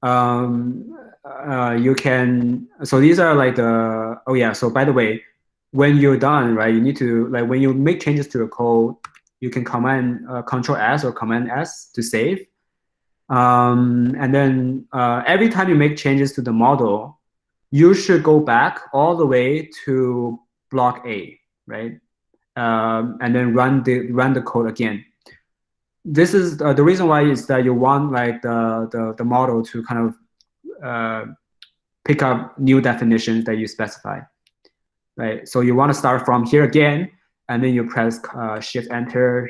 you can, so these are like the, oh yeah, so by the way, when you're done, right, you need to, like when you make changes to the code, you can command Control S or Command S to save. And then every time you make changes to the model, you should go back all the way to block A, right? And then run the code again. This is the reason why is that you want like the model to kind of pick up new definitions that you specify, right? So you want to start from here again, and then you press Shift Enter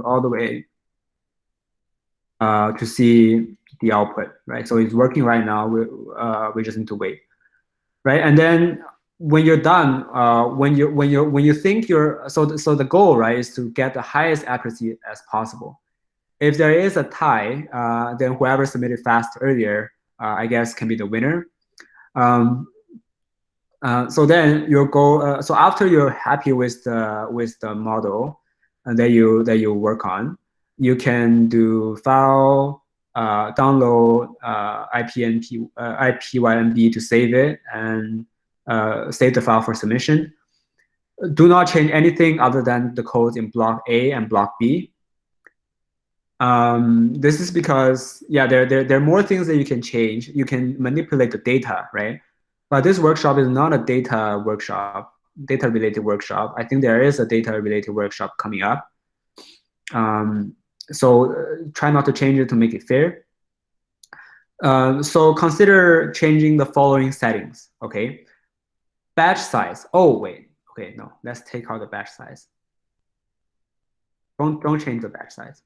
all the way to see the output, right? So it's working right now. We just need to wait, right? And then when you're done, when you think so the goal, right, is to get the highest accuracy as possible. If there is a tie, then whoever submitted fast earlier, I guess, can be the winner. So then your goal. So after you're happy with the model, and that you work on, you can do file, download IPYNB to save it, and save the file for submission. Do not change anything other than the codes in block A and block B. This is because, yeah, there are more things that you can change. You can manipulate the data, right? But this workshop is not a data-related workshop. I think there is a data-related workshop coming up. So try not to change it to make it fair. So consider changing the following settings, okay? Batch size. Oh, wait. Okay, no. Let's take out the batch size. Don't change the batch size.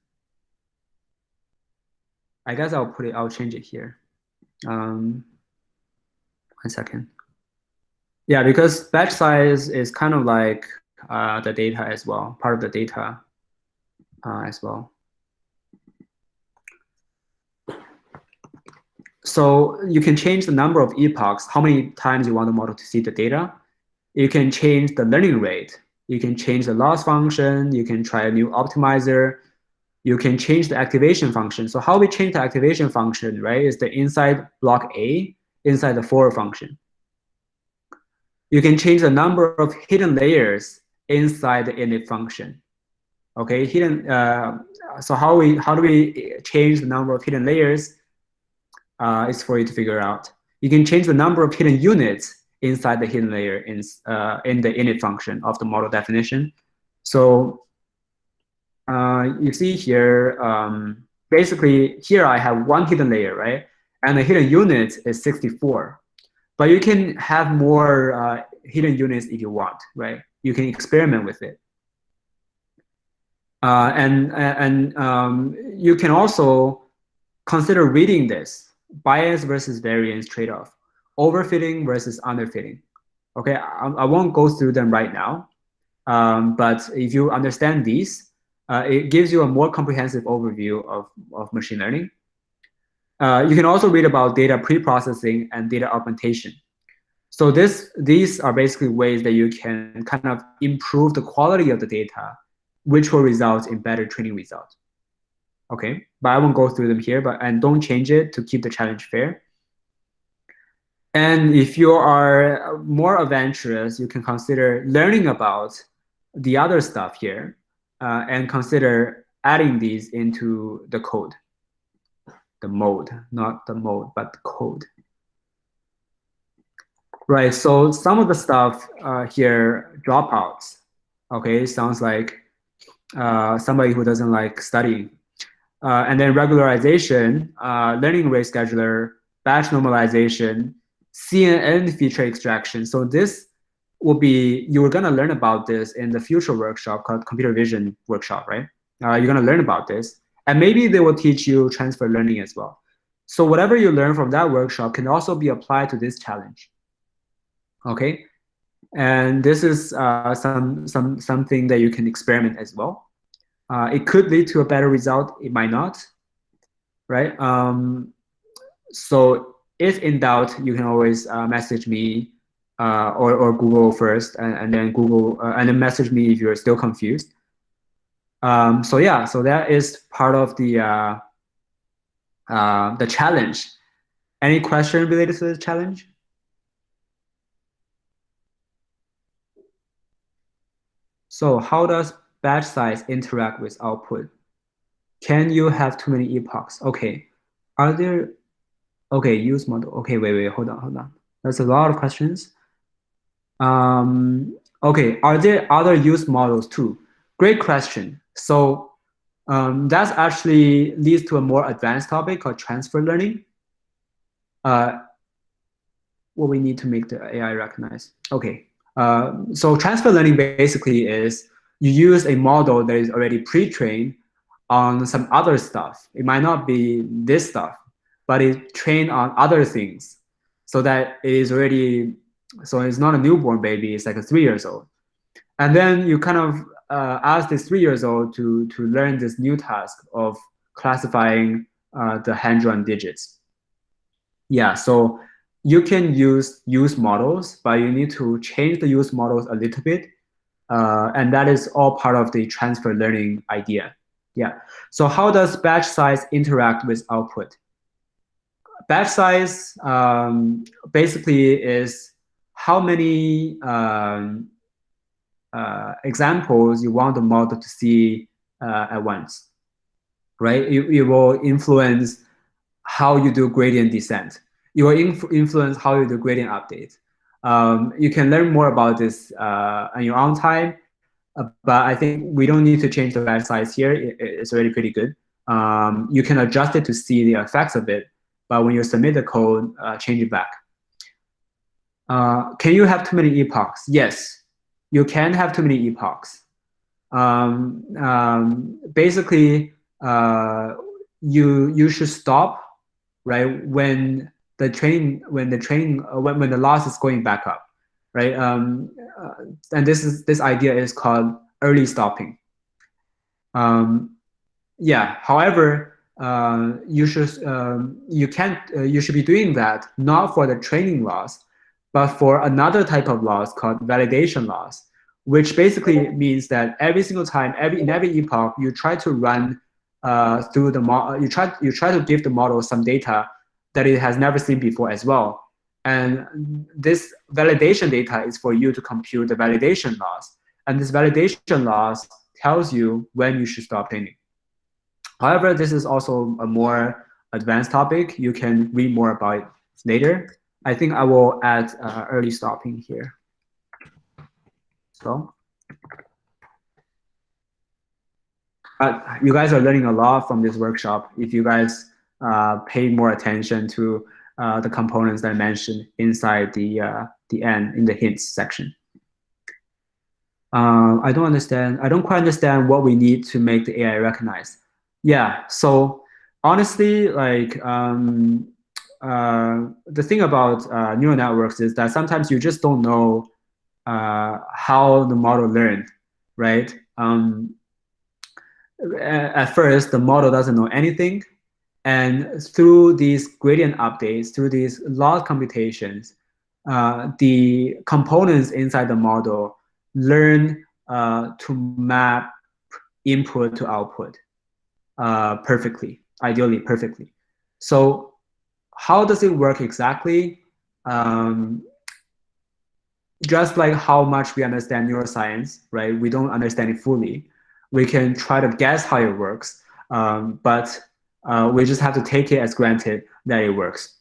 I guess I'll change it here. 1 second. Yeah, because batch size is kind of like the data as well, part of the data as well. So you can change the number of epochs, how many times you want the model to see the data. You can change the learning rate. You can change the loss function. You can try a new optimizer. You can change the activation function. So how we change the activation function, right, is the inside block A, inside the for function. You can change the number of hidden layers inside the init function. Okay, so how do we change the number of hidden layers? Is for you to figure out. You can change the number of hidden units inside the hidden layer in the init function of the model definition. So you see here, basically here I have 1 hidden layer, right? And the hidden unit is 64. But you can have more hidden units if you want, right? You can experiment with it. And you can also consider reading this, bias versus variance trade-off, overfitting versus underfitting. Okay, I won't go through them right now, but if you understand these, it gives you a more comprehensive overview of machine learning. You can also read about data pre-processing and data augmentation. So these are basically ways that you can kind of improve the quality of the data, which will result in better training results. Okay, but I won't go through them here, and don't change it to keep the challenge fair. And if you are more adventurous, you can consider learning about the other stuff here and consider adding these into the code. The mode, not the mode, but the code. Right, so some of the stuff here, dropouts. Okay, sounds like somebody who doesn't like studying. And then regularization, learning rate scheduler, batch normalization, CNN feature extraction. So this will be, you're gonna learn about this in the future workshop called computer vision workshop, right? You're gonna learn about this. And maybe they will teach you transfer learning as well. So whatever you learn from that workshop can also be applied to this challenge. Okay, and this is something that you can experiment as well. It could lead to a better result. It might not, right? So if in doubt, you can always message me or Google first, and then Google and then message me if you're still confused. So yeah, so that is part of the challenge. Any question related to the challenge? So how does batch size interact with output? Can you have too many epochs? Okay, are there, okay, use model. Okay, wait, hold on. That's a lot of questions. Okay, are there other use models too? Great question. So that actually leads to a more advanced topic called transfer learning. What we need to make the AI recognize. Okay, so transfer learning basically is you use a model that is already pre-trained on some other stuff. It might not be this stuff, but it's trained on other things, so that it is already, so it's not a newborn baby, it's like a 3 years old. And then you kind of ask this 3 years old to learn this new task of classifying the hand-drawn digits. Yeah, so you can use models, but you need to change the use models a little bit. And that is all part of the transfer learning idea. Yeah. So how does batch size interact with output? Batch size basically is how many examples you want the model to see at once, right? It will influence how you do gradient descent. It will influence how you do gradient update. You can learn more about this on your own time, but I think we don't need to change the batch size here. It's already pretty good. You can adjust it to see the effects of it, but when you submit the code, change it back. Can you have too many epochs? Yes, you can have too many epochs. Basically, you should stop right when the loss is going back up, right? And this idea is called early stopping. Yeah. However, you should be doing that not for the training loss, but for another type of loss called validation loss, which basically means that every single time, in every epoch, you try to run through the model. You try to give the model some data that it has never seen before as well. And this validation data is for you to compute the validation loss. And this validation loss tells you when you should stop training. However, this is also a more advanced topic. You can read more about it later. I think I will add early stopping here. So, you guys are learning a lot from this workshop. If you guys pay more attention to the components that I mentioned inside the end in the hints section. I don't quite understand what we need to make the AI recognize. Yeah, so honestly, like the thing about neural networks is that sometimes you just don't know how the model learned, right? At first, the model doesn't know anything. And through these gradient updates, through these log computations, the components inside the model learn to map input to output perfectly, ideally perfectly. So how does it work exactly? Just like how much we understand neuroscience, right? We don't understand it fully. We can try to guess how it works, but we just have to take it as granted that it works.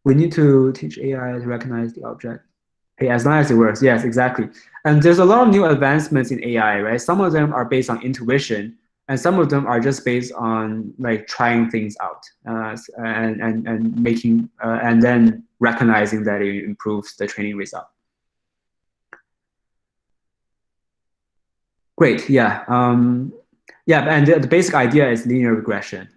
We need to teach AI to recognize the object. Hey, as long as it works, yes, exactly. And there's a lot of new advancements in AI, right? Some of them are based on intuition, and some of them are just based on like trying things out and making and then recognizing that it improves the training result. Great, yeah. Yeah, and the basic idea is linear regression.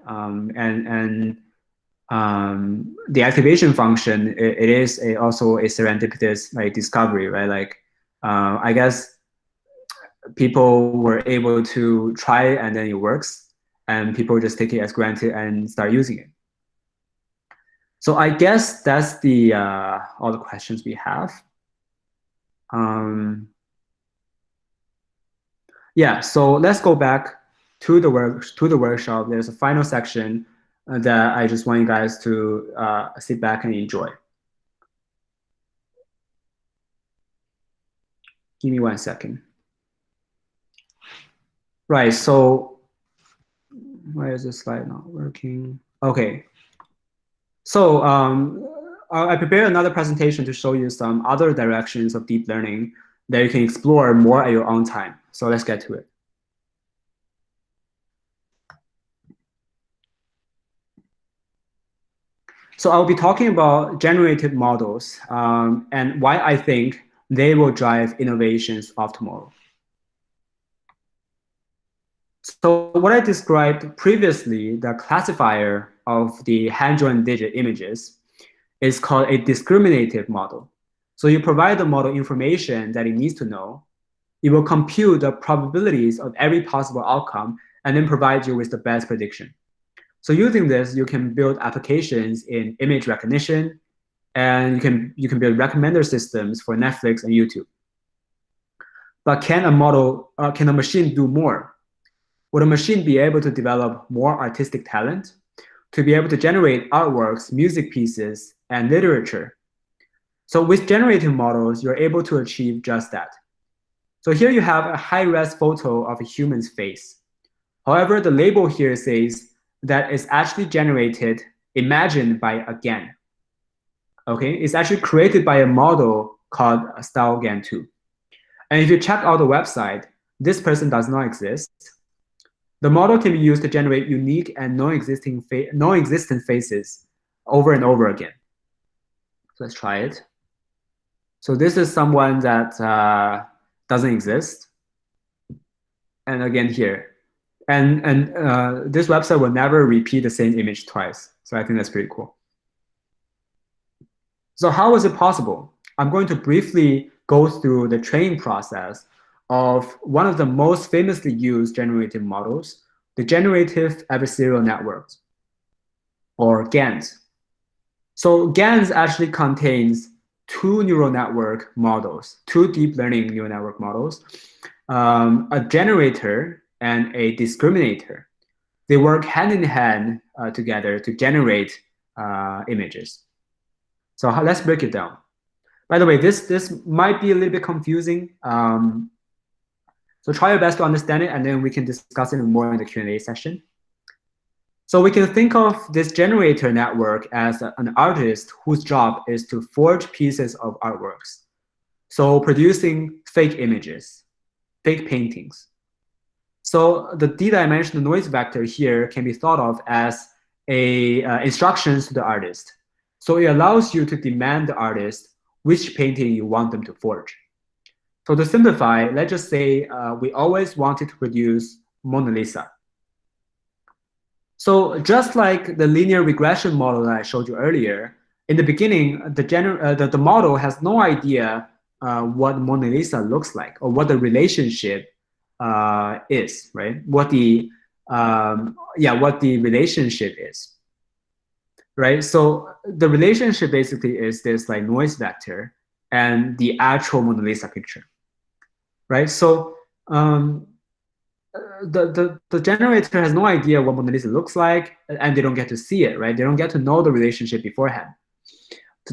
The activation function, it is also a serendipitous like discovery, right? Like, I guess people were able to try it and then it works, and people just take it as granted and start using it. So I guess that's the all the questions we have. Yeah, so let's go back to the workshop. There's a final section that I just want you guys to sit back and enjoy. Give me 1 second. Right, so why is this slide not working? Okay. So I prepared another presentation to show you some other directions of deep learning that you can explore more at your own time. So let's get to it. So I'll be talking about generative models and why I think they will drive innovations of tomorrow. So what I described previously, the classifier of the hand-drawn digit images, is called a discriminative model. So you provide the model information that it needs to know. It will compute the probabilities of every possible outcome and then provide you with the best prediction. So using this, you can build applications in image recognition, and you can build recommender systems for Netflix and YouTube. But can a machine do more? Would a machine be able to develop more artistic talent, to be able to generate artworks, music pieces, and literature? So with generative models, you're able to achieve just that. So here you have a high-res photo of a human's face. However, the label here says that it's actually generated, imagined by a GAN. Okay, it's actually created by a model called StyleGAN2. And if you check out the website, this person does not exist. The model can be used to generate unique and non-existent faces over and over again. So let's try it. So this is someone that doesn't exist. And again here. And this website will never repeat the same image twice. So I think that's pretty cool. So how is it possible? I'm going to briefly go through the training process of one of the most famously used generative models, the generative adversarial networks, or GANs. So GANs actually contains two neural network models, two deep learning neural network models, a generator and a discriminator. They work hand in hand together to generate images. So let's break it down. By the way, this might be a little bit confusing. So try your best to understand it, and then we can discuss it more in the Q&A session. So we can think of this generator network as an artist whose job is to forge pieces of artworks. So producing fake images, fake paintings. So the d-dimensional noise vector here can be thought of as instructions to the artist. So it allows you to demand the artist which painting you want them to forge. So to simplify, let's just say we always wanted to produce Mona Lisa. So just like the linear regression model that I showed you earlier, in the beginning, the model has no idea what Mona Lisa looks like or what the relationship is, right? What the relationship is, right? So the relationship basically is this like noise vector and the actual Mona Lisa picture, right? So the generator has no idea what Mona Lisa looks like, and they don't get to see it, right? They don't get to know the relationship beforehand.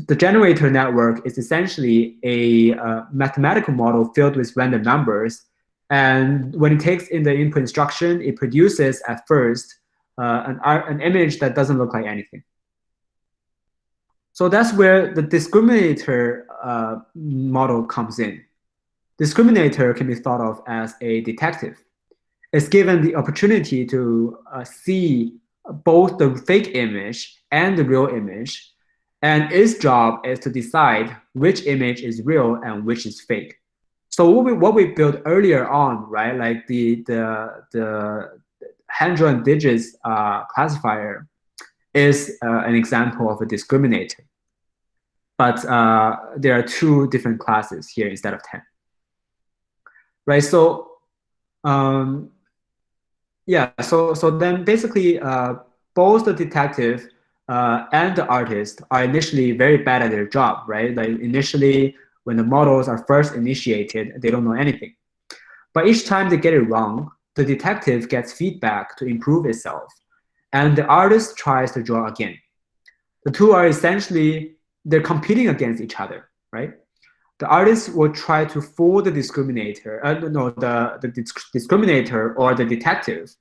The generator network is essentially a mathematical model filled with random numbers. And when it takes in the input instruction, it produces at first an image that doesn't look like anything. So that's where the discriminator model comes in. Discriminator can be thought of as a detective. It's given the opportunity to see both the fake image and the real image. And its job is to decide which image is real and which is fake. So what we built earlier on, right, like the hand-drawn digits classifier is an example of a discriminator. But there are two different classes here instead of 10. Right, so so then basically both the detective and the artist are initially very bad at their job, right? Like initially, when the models are first initiated, they don't know anything. But each time they get it wrong, the detective gets feedback to improve itself, and the artist tries to draw again. The two are essentially, they're competing against each other, right? The artist will try to fool the discriminator, the discriminator or the detective,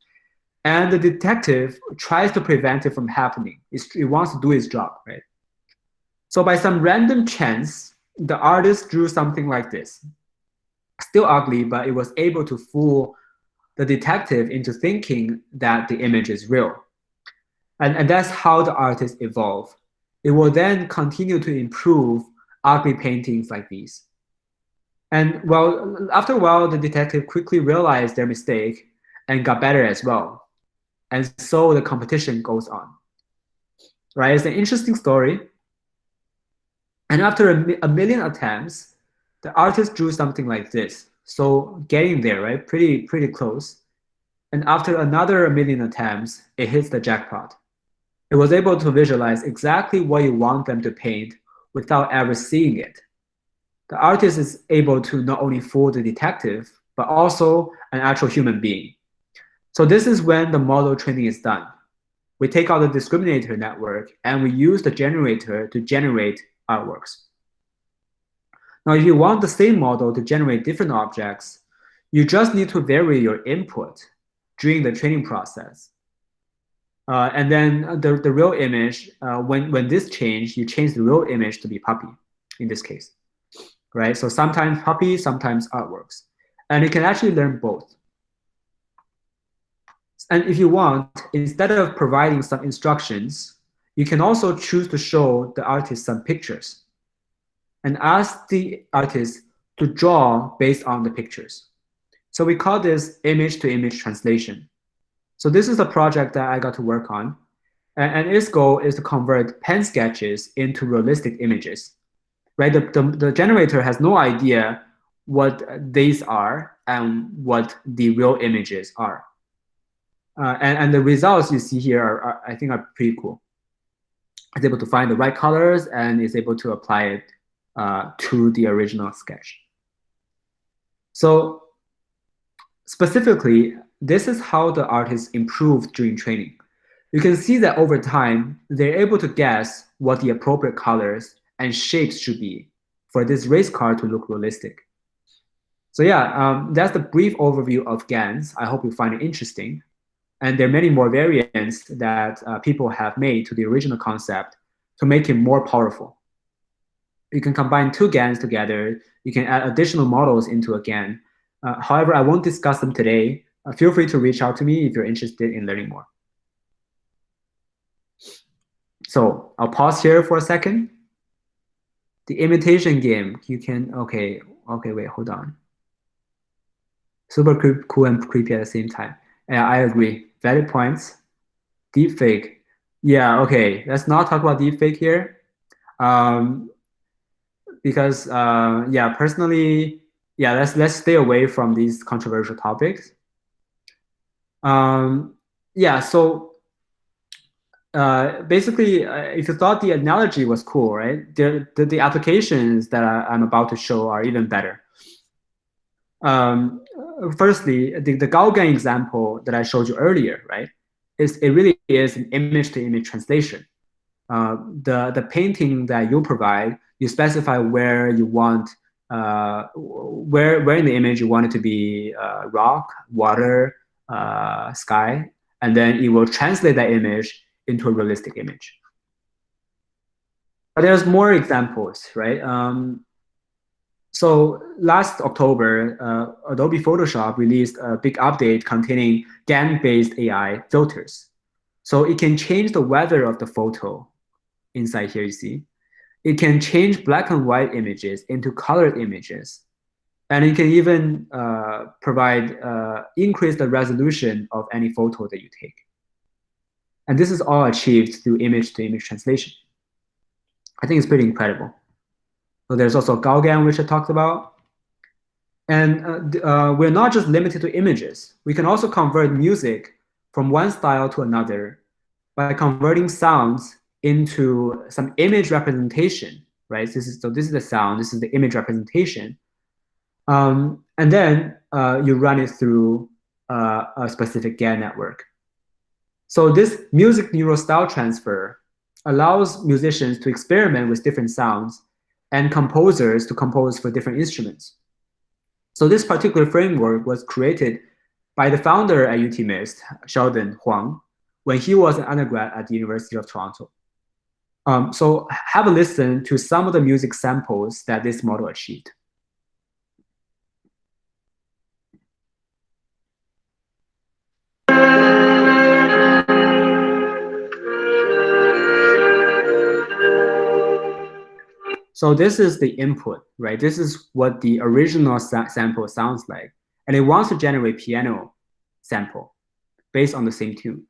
and the detective tries to prevent it from happening. It wants to do its job, right? So by some random chance, the artist drew something like this. Still ugly, but it was able to fool the detective into thinking that the image is real. And that's how the artist evolved. It will then continue to improve ugly paintings like these. And well, after a while, the detective quickly realized their mistake and got better as well. And so the competition goes on, right? It's an interesting story. And after a million attempts, the artist drew something like this. So getting there, right? Pretty close. And after another million attempts, it hits the jackpot. It was able to visualize exactly what you want them to paint without ever seeing it. The artist is able to not only fool the detective, but also an actual human being. So this is when the model training is done. We take out the discriminator network and we use the generator to generate artworks. Now, if you want the same model to generate different objects, you just need to vary your input during the training process. And then the real image, when this change, you change the real image to be puppy in this case, right? So sometimes puppy, sometimes artworks. And you can actually learn both. And if you want, instead of providing some instructions, you can also choose to show the artist some pictures and ask the artist to draw based on the pictures. So we call this image-to-image translation. So this is a project that I got to work on. And its goal is to convert pen sketches into realistic images, right? The generator has no idea what these are and what the real images are. And the results you see here are, I think, are pretty cool. It's able to find the right colors and is able to apply it to the original sketch. So specifically, this is how the artists improved during training. You can see that over time, they're able to guess what the appropriate colors and shapes should be for this race car to look realistic. So yeah, that's the brief overview of GANs. I hope you find it interesting. And there are many more variants that people have made to the original concept to make it more powerful. You can combine two GANs together. You can add additional models into a GAN. However, I won't discuss them today. Feel free to reach out to me if you're interested in learning more. So I'll pause here for a second. The imitation game, you can, okay, wait, hold on. Super cool and creepy at the same time. Yeah, I agree. Valid points. Deepfake. Yeah, okay. Let's not talk about deepfake here. Because yeah, personally, yeah, let's stay away from these controversial topics. Yeah, so basically, if you thought the analogy was cool, right? The applications that I'm about to show are even better. Firstly, the Gauguin example that I showed you earlier, right? It really is an image-to-image translation. The painting that you provide, you specify where you want, where in the image you want it to be rock, water, sky, and then it will translate that image into a realistic image. But there's more examples, right? So last October, Adobe Photoshop released a big update containing GAN-based AI filters. So it can change the weather of the photo. Inside here, you see. It can change black and white images into colored images. And it can even increase the resolution of any photo that you take. And this is all achieved through image-to-image translation. I think it's pretty incredible. So there's also Gauguin, which I talked about. And we're not just limited to images. We can also convert music from one style to another by converting sounds into some image representation, right? So this is the sound, this is the image representation. And then you run it through a specific GAN network. So this music neural style transfer allows musicians to experiment with different sounds and composers to compose for different instruments. So this particular framework was created by the founder at UTMIST, Sheldon Huang, when he was an undergrad at the University of Toronto. So have a listen to some of the music samples that this model achieved. So this is the input, right? This is what the original sample sounds like. And it wants to generate piano sample based on the same tune.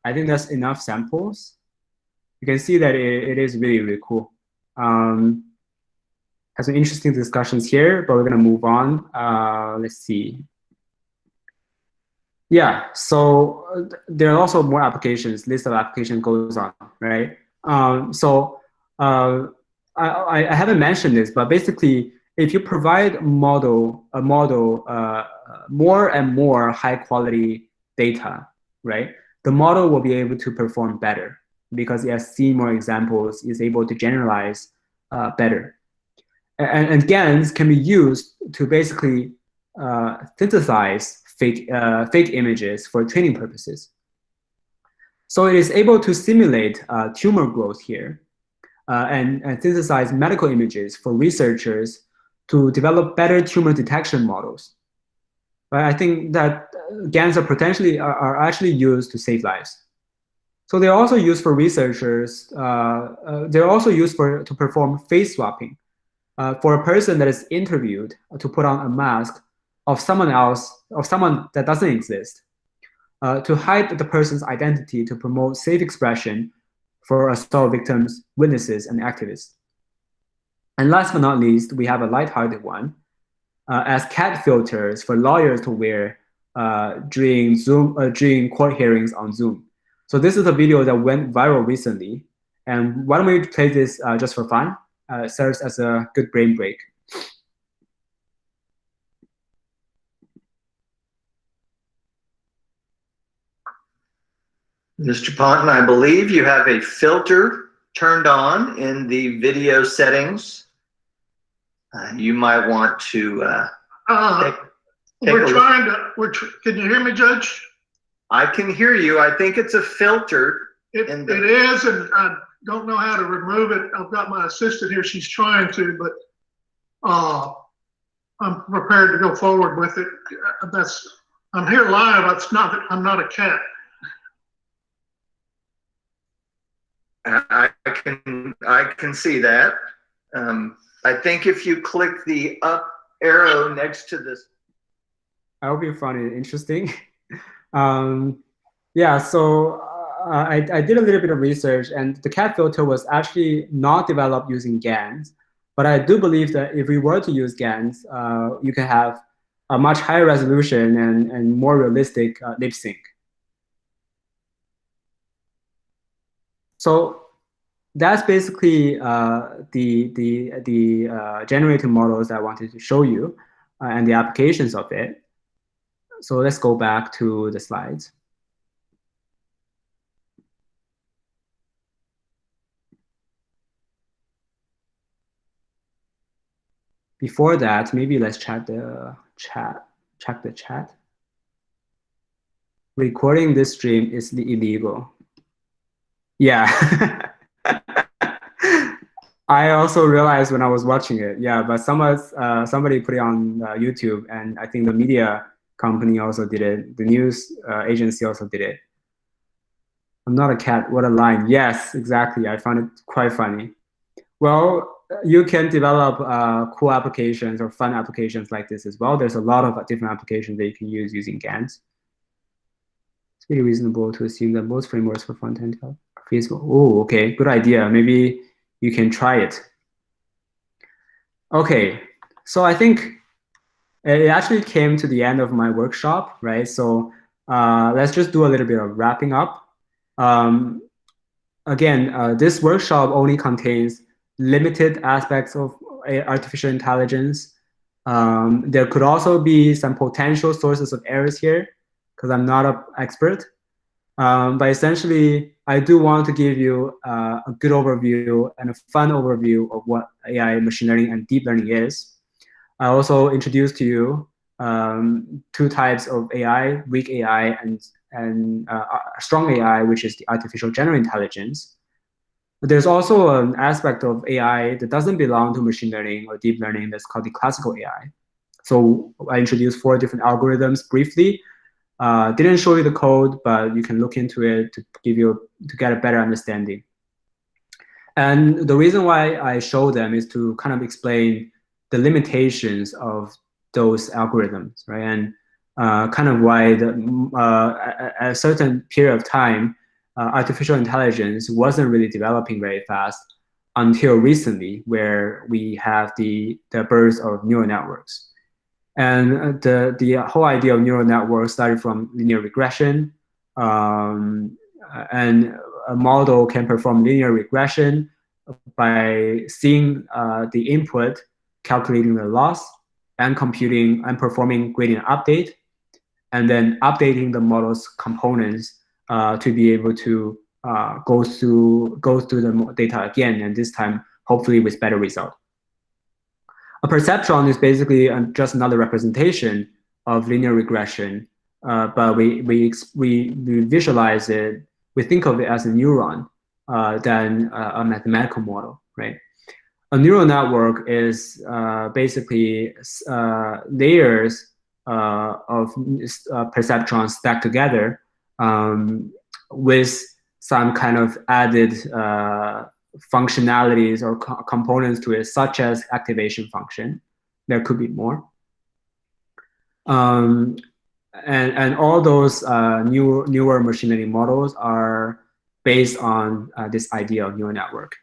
I think that's enough samples. You can see that it is really, really cool. Have some interesting discussions here, but we're gonna move on. Let's see. Yeah, so there are also more applications. List of application goes on, right? I haven't mentioned this, but basically, if you provide a model more and more high quality data, right? The model will be able to perform better because it has seen more examples, is able to generalize better. And GANs can be used to basically synthesize fake images for training purposes. So it is able to simulate tumor growth here and synthesize medical images for researchers to develop better tumor detection models. But I think that GANs are actually used to save lives. So they're also used for researchers. They're also used to perform face swapping for a person that is interviewed to put on a mask of someone that doesn't exist, to hide the person's identity to promote safe expression for assault victims, witnesses, and activists. And last but not least, we have a lighthearted one as cat filters for lawyers to wear during court hearings on Zoom. So this is a video that went viral recently. And why don't we play this just for fun? It serves as a good brain break. Mr. Ponton, I believe you have a filter turned on in the video settings. You might want to take can you hear me, Judge? I can hear you. I think it's a filter. It is, and I don't know how to remove it. I've got my assistant here. She's trying to, but I'm prepared to go forward with it. I'm here live. I'm not a cat. I can see that. I think if you click the up arrow next to this. I hope you found it interesting. Yeah, so I did a little bit of research, and the cat filter was actually not developed using GANs. But I do believe that if we were to use GANs, you can have a much higher resolution and more realistic lip sync. So that's basically the generative models that I wanted to show you and the applications of it. So let's go back to the slides. Before that, maybe let's check the chat. Recording this stream is illegal. Yeah. I also realized when I was watching it. Yeah, but somebody put it on YouTube, and I think the media company also did it. The news agency also did it. I'm not a cat, what a line. Yes, exactly. I found it quite funny. Well, you can develop cool applications or fun applications like this as well. There's a lot of different applications that you can use using GANs. It's pretty reasonable to assume that most frameworks for front-end are feasible. Oh, okay, good idea. Maybe you can try it. Okay, so I think it actually came to the end of my workshop, right? So let's just do a little bit of wrapping up. Again, this workshop only contains limited aspects of artificial intelligence. There could also be some potential sources of errors here, because I'm not an expert. But essentially, I do want to give you a good overview and a fun overview of what AI, machine learning, and deep learning is. I also introduced to you two types of AI, weak AI and strong AI, which is the artificial general intelligence. But there's also an aspect of AI that doesn't belong to machine learning or deep learning that's called the classical AI. So I introduced 4 different algorithms briefly. Didn't show you the code, but you can look into it to get a better understanding. And the reason why I show them is to kind of explain the limitations of those algorithms, right? And kind of why at a certain period of time, artificial intelligence wasn't really developing very fast until recently, where we have the birth of neural networks. And the whole idea of neural networks started from linear regression, and a model can perform linear regression by seeing the input, calculating the loss, and computing and performing gradient update, and then updating the model's components to be able to go through the data again, and this time hopefully with better result. A perceptron is basically just another representation of linear regression, but we visualize it, we think of it as a neuron than a mathematical model, right? A neural network is basically layers of perceptrons stacked together with some kind of added functionalities or components to it, such as activation function. There could be more. And all those newer machine learning models are based on this idea of neural network.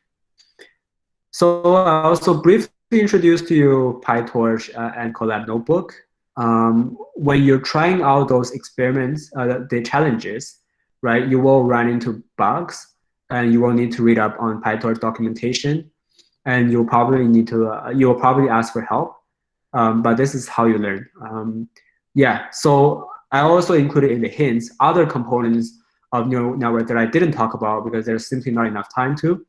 So I also briefly introduced to you PyTorch and Codelab Notebook. When you're trying out those experiments, the challenges, right, you will run into bugs, and you will need to read up on PyTorch documentation, and you'll probably need to you'll probably ask for help. But this is how you learn. Yeah, so I also included in the hints other components of neural network that I didn't talk about because there's simply not enough time to.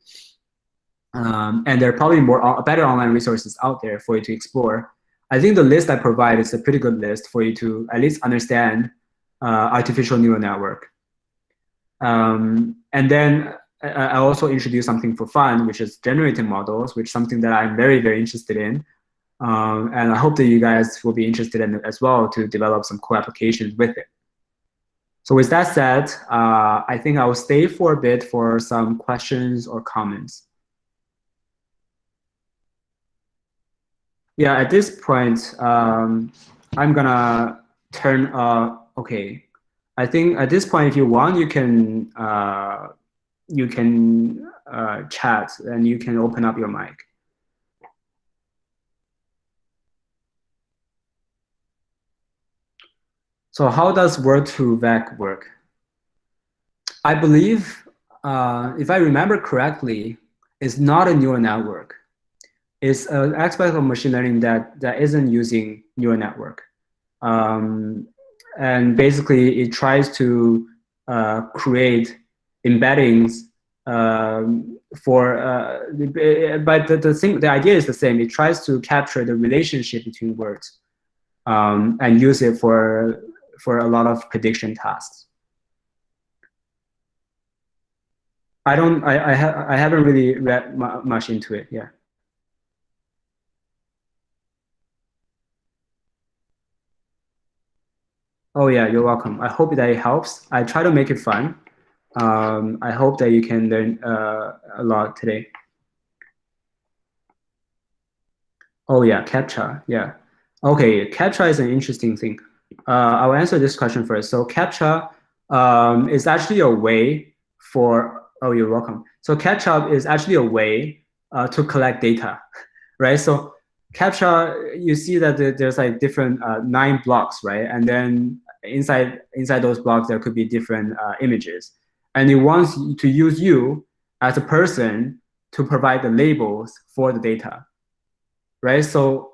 And there are probably better online resources out there for you to explore. I think the list I provide is a pretty good list for you to at least understand artificial neural network. And then I also introduced something for fun, which is generative models, which is something that I'm very, very interested in. And I hope that you guys will be interested in it as well to develop some cool applications with it. So with that said, I think I will stay for a bit for some questions or comments. Yeah, at this point, I'm gonna turn, okay. I think at this point, if you want, you can chat and you can open up your mic. So how does word2vec work? I believe, if I remember correctly, it's not a neural network. It's an aspect of machine learning that isn't using neural network. And basically, it tries to create embeddings but the idea is the same. It tries to capture the relationship between words and use it for a lot of prediction tasks. I haven't really read much into it. Yeah. Oh yeah, you're welcome. I hope that it helps. I try to make it fun. I hope that you can learn a lot today. Oh yeah, CAPTCHA, yeah. Okay, CAPTCHA is an interesting thing. I'll answer this question first. So CAPTCHA is actually a way for, oh, you're welcome. So CAPTCHA is actually a way to collect data, right? So CAPTCHA, you see that there's like different 9 blocks, right? And then inside those blocks, there could be different images. And it wants to use you as a person to provide the labels for the data, right? So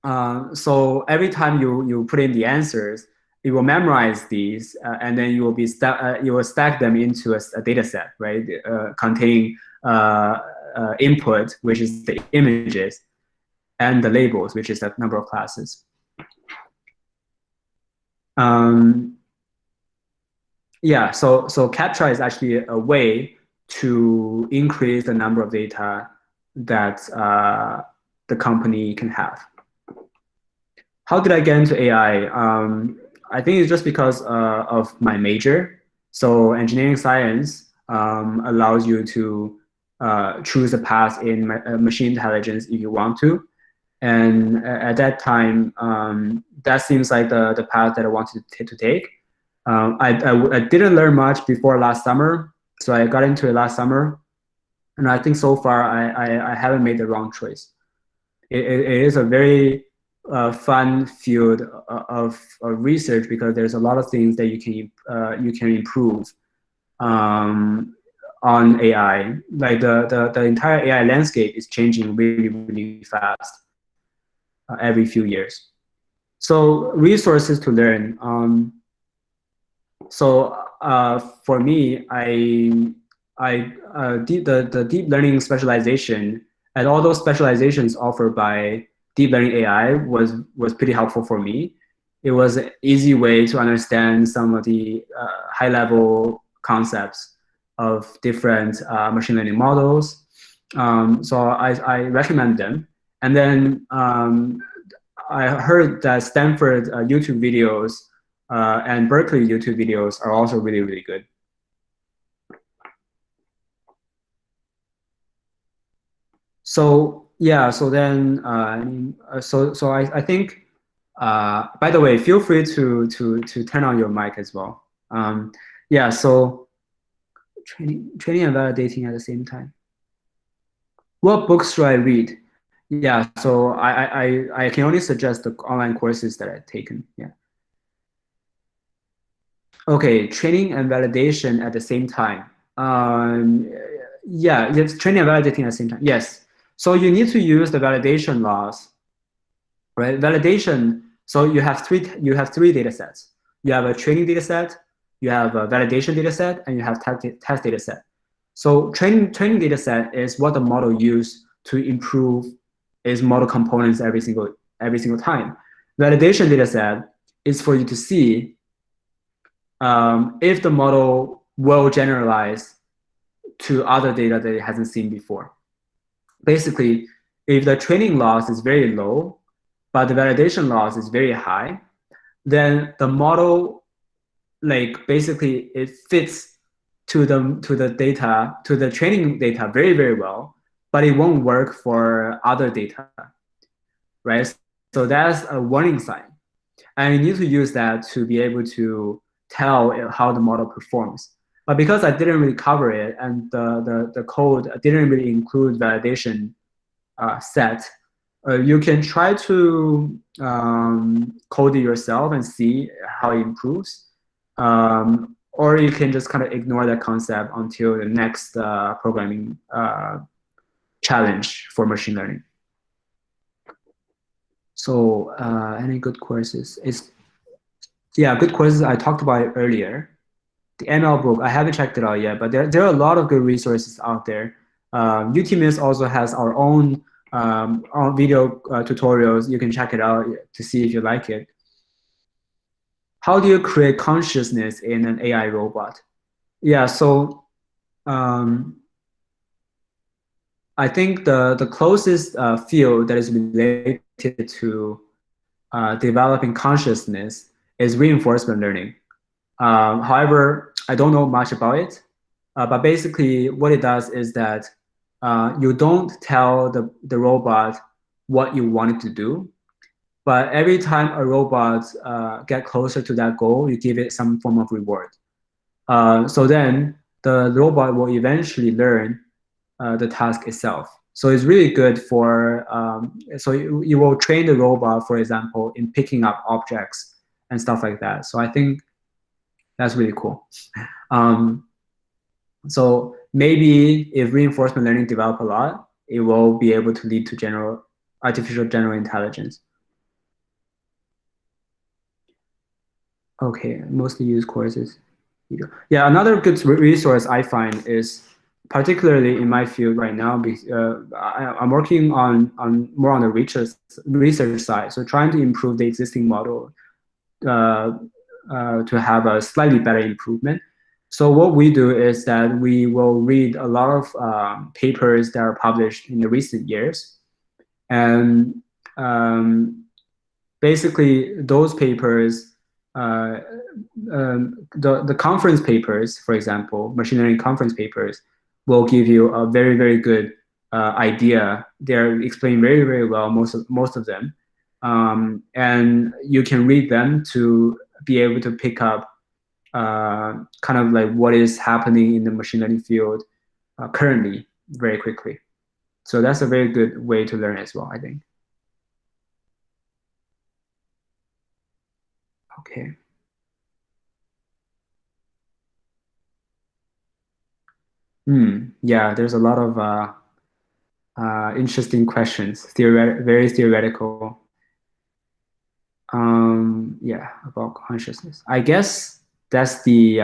so every time you put in the answers, it will memorize these, and then you will stack them into a data set, right? Containing input, which is the images, and the labels, which is the number of classes. Yeah, so CAPTCHA is actually a way to increase the number of data that the company can have. How did I get into AI? I think it's just because of my major. So engineering science allows you to choose a path in machine intelligence if you want to. And at that time, that seems like the path that I wanted to take. I didn't learn much before last summer, so I got into it last summer. And I think so far, I haven't made the wrong choice. It is a very fun field of research because there's a lot of things that you can improve on AI. Like the entire AI landscape is changing really, really fast every few years. So resources to learn. For me, the deep learning specialization and all those specializations offered by deep learning AI was pretty helpful for me. It was an easy way to understand some of the high level concepts of different machine learning models. So I recommend them. And then I heard that Stanford YouTube videos and Berkeley YouTube videos are also really, really good. So yeah, so then I think by the way, feel free to turn on your mic as well. Yeah, so training and validating at the same time. What books should I read? Yeah, so I can only suggest the online courses that I've taken. Yeah. Okay, training and validation at the same time. Yeah, it's training and validating at the same time. Yes. So you need to use the validation laws, right? Validation. So you have three data sets. You have a training data set, you have a validation data set, and you have test data set. So training data set is what the model used to improve its model components every single time. Validation data set is for you to see if the model will generalize to other data that it hasn't seen before. Basically, if the training loss is very low, but the validation loss is very high, then the model, like basically it fits to the data, to the training data very, very well, but it won't work for other data, right? So that's a warning sign. And you need to use that to be able to tell how the model performs. But because I didn't really cover it and the code didn't really include validation set, you can try to code it yourself and see how it improves. Or you can just kind of ignore that concept until the next programming challenge for machine learning. So any good courses? Yeah, good courses I talked about it earlier. The ML book, I haven't checked it out yet, but there are a lot of good resources out there. UTMIS also has our own video tutorials. You can check it out to see if you like it. How do you create consciousness in an AI robot? Yeah, so I think the closest field that is related to developing consciousness is reinforcement learning. However, I don't know much about it, but basically what it does is that you don't tell the robot what you want it to do, but every time a robot get closer to that goal, you give it some form of reward. So then the robot will eventually learn the task itself. So it's really good for, so you will train the robot, for example, in picking up objects and stuff like that. So I think that's really cool. So maybe if reinforcement learning develop a lot, it will be able to lead to artificial general intelligence. Okay, mostly used courses. Yeah, another good resource I find is particularly in my field right now, because I'm working on more on the research side, so trying to improve the existing model uh, to have a slightly better improvement. So what we do is that we will read a lot of papers that are published in the recent years, and basically those papers, the conference papers, for example, machine learning conference papers, will give you a very good idea. They're explained very well, most of them, and you can read them to be able to pick up kind of like what is happening in the machine learning field currently very quickly. So that's a very good way to learn as well, I think. Okay. Yeah, there's a lot of interesting questions, very theoretical. Yeah, about consciousness. I guess that's the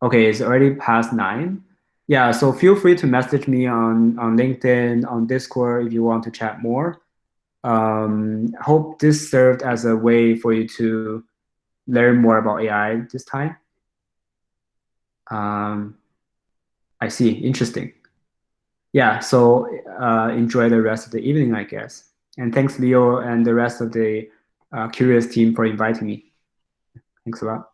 okay. It's already past 9. Yeah, so feel free to message me on LinkedIn, on Discord if you want to chat more. Hope this served as a way for you to learn more about AI this time. I see. Interesting. Yeah, so enjoy the rest of the evening, I guess. And thanks, Leo, and the rest of the Curious team for inviting me. Thanks a lot.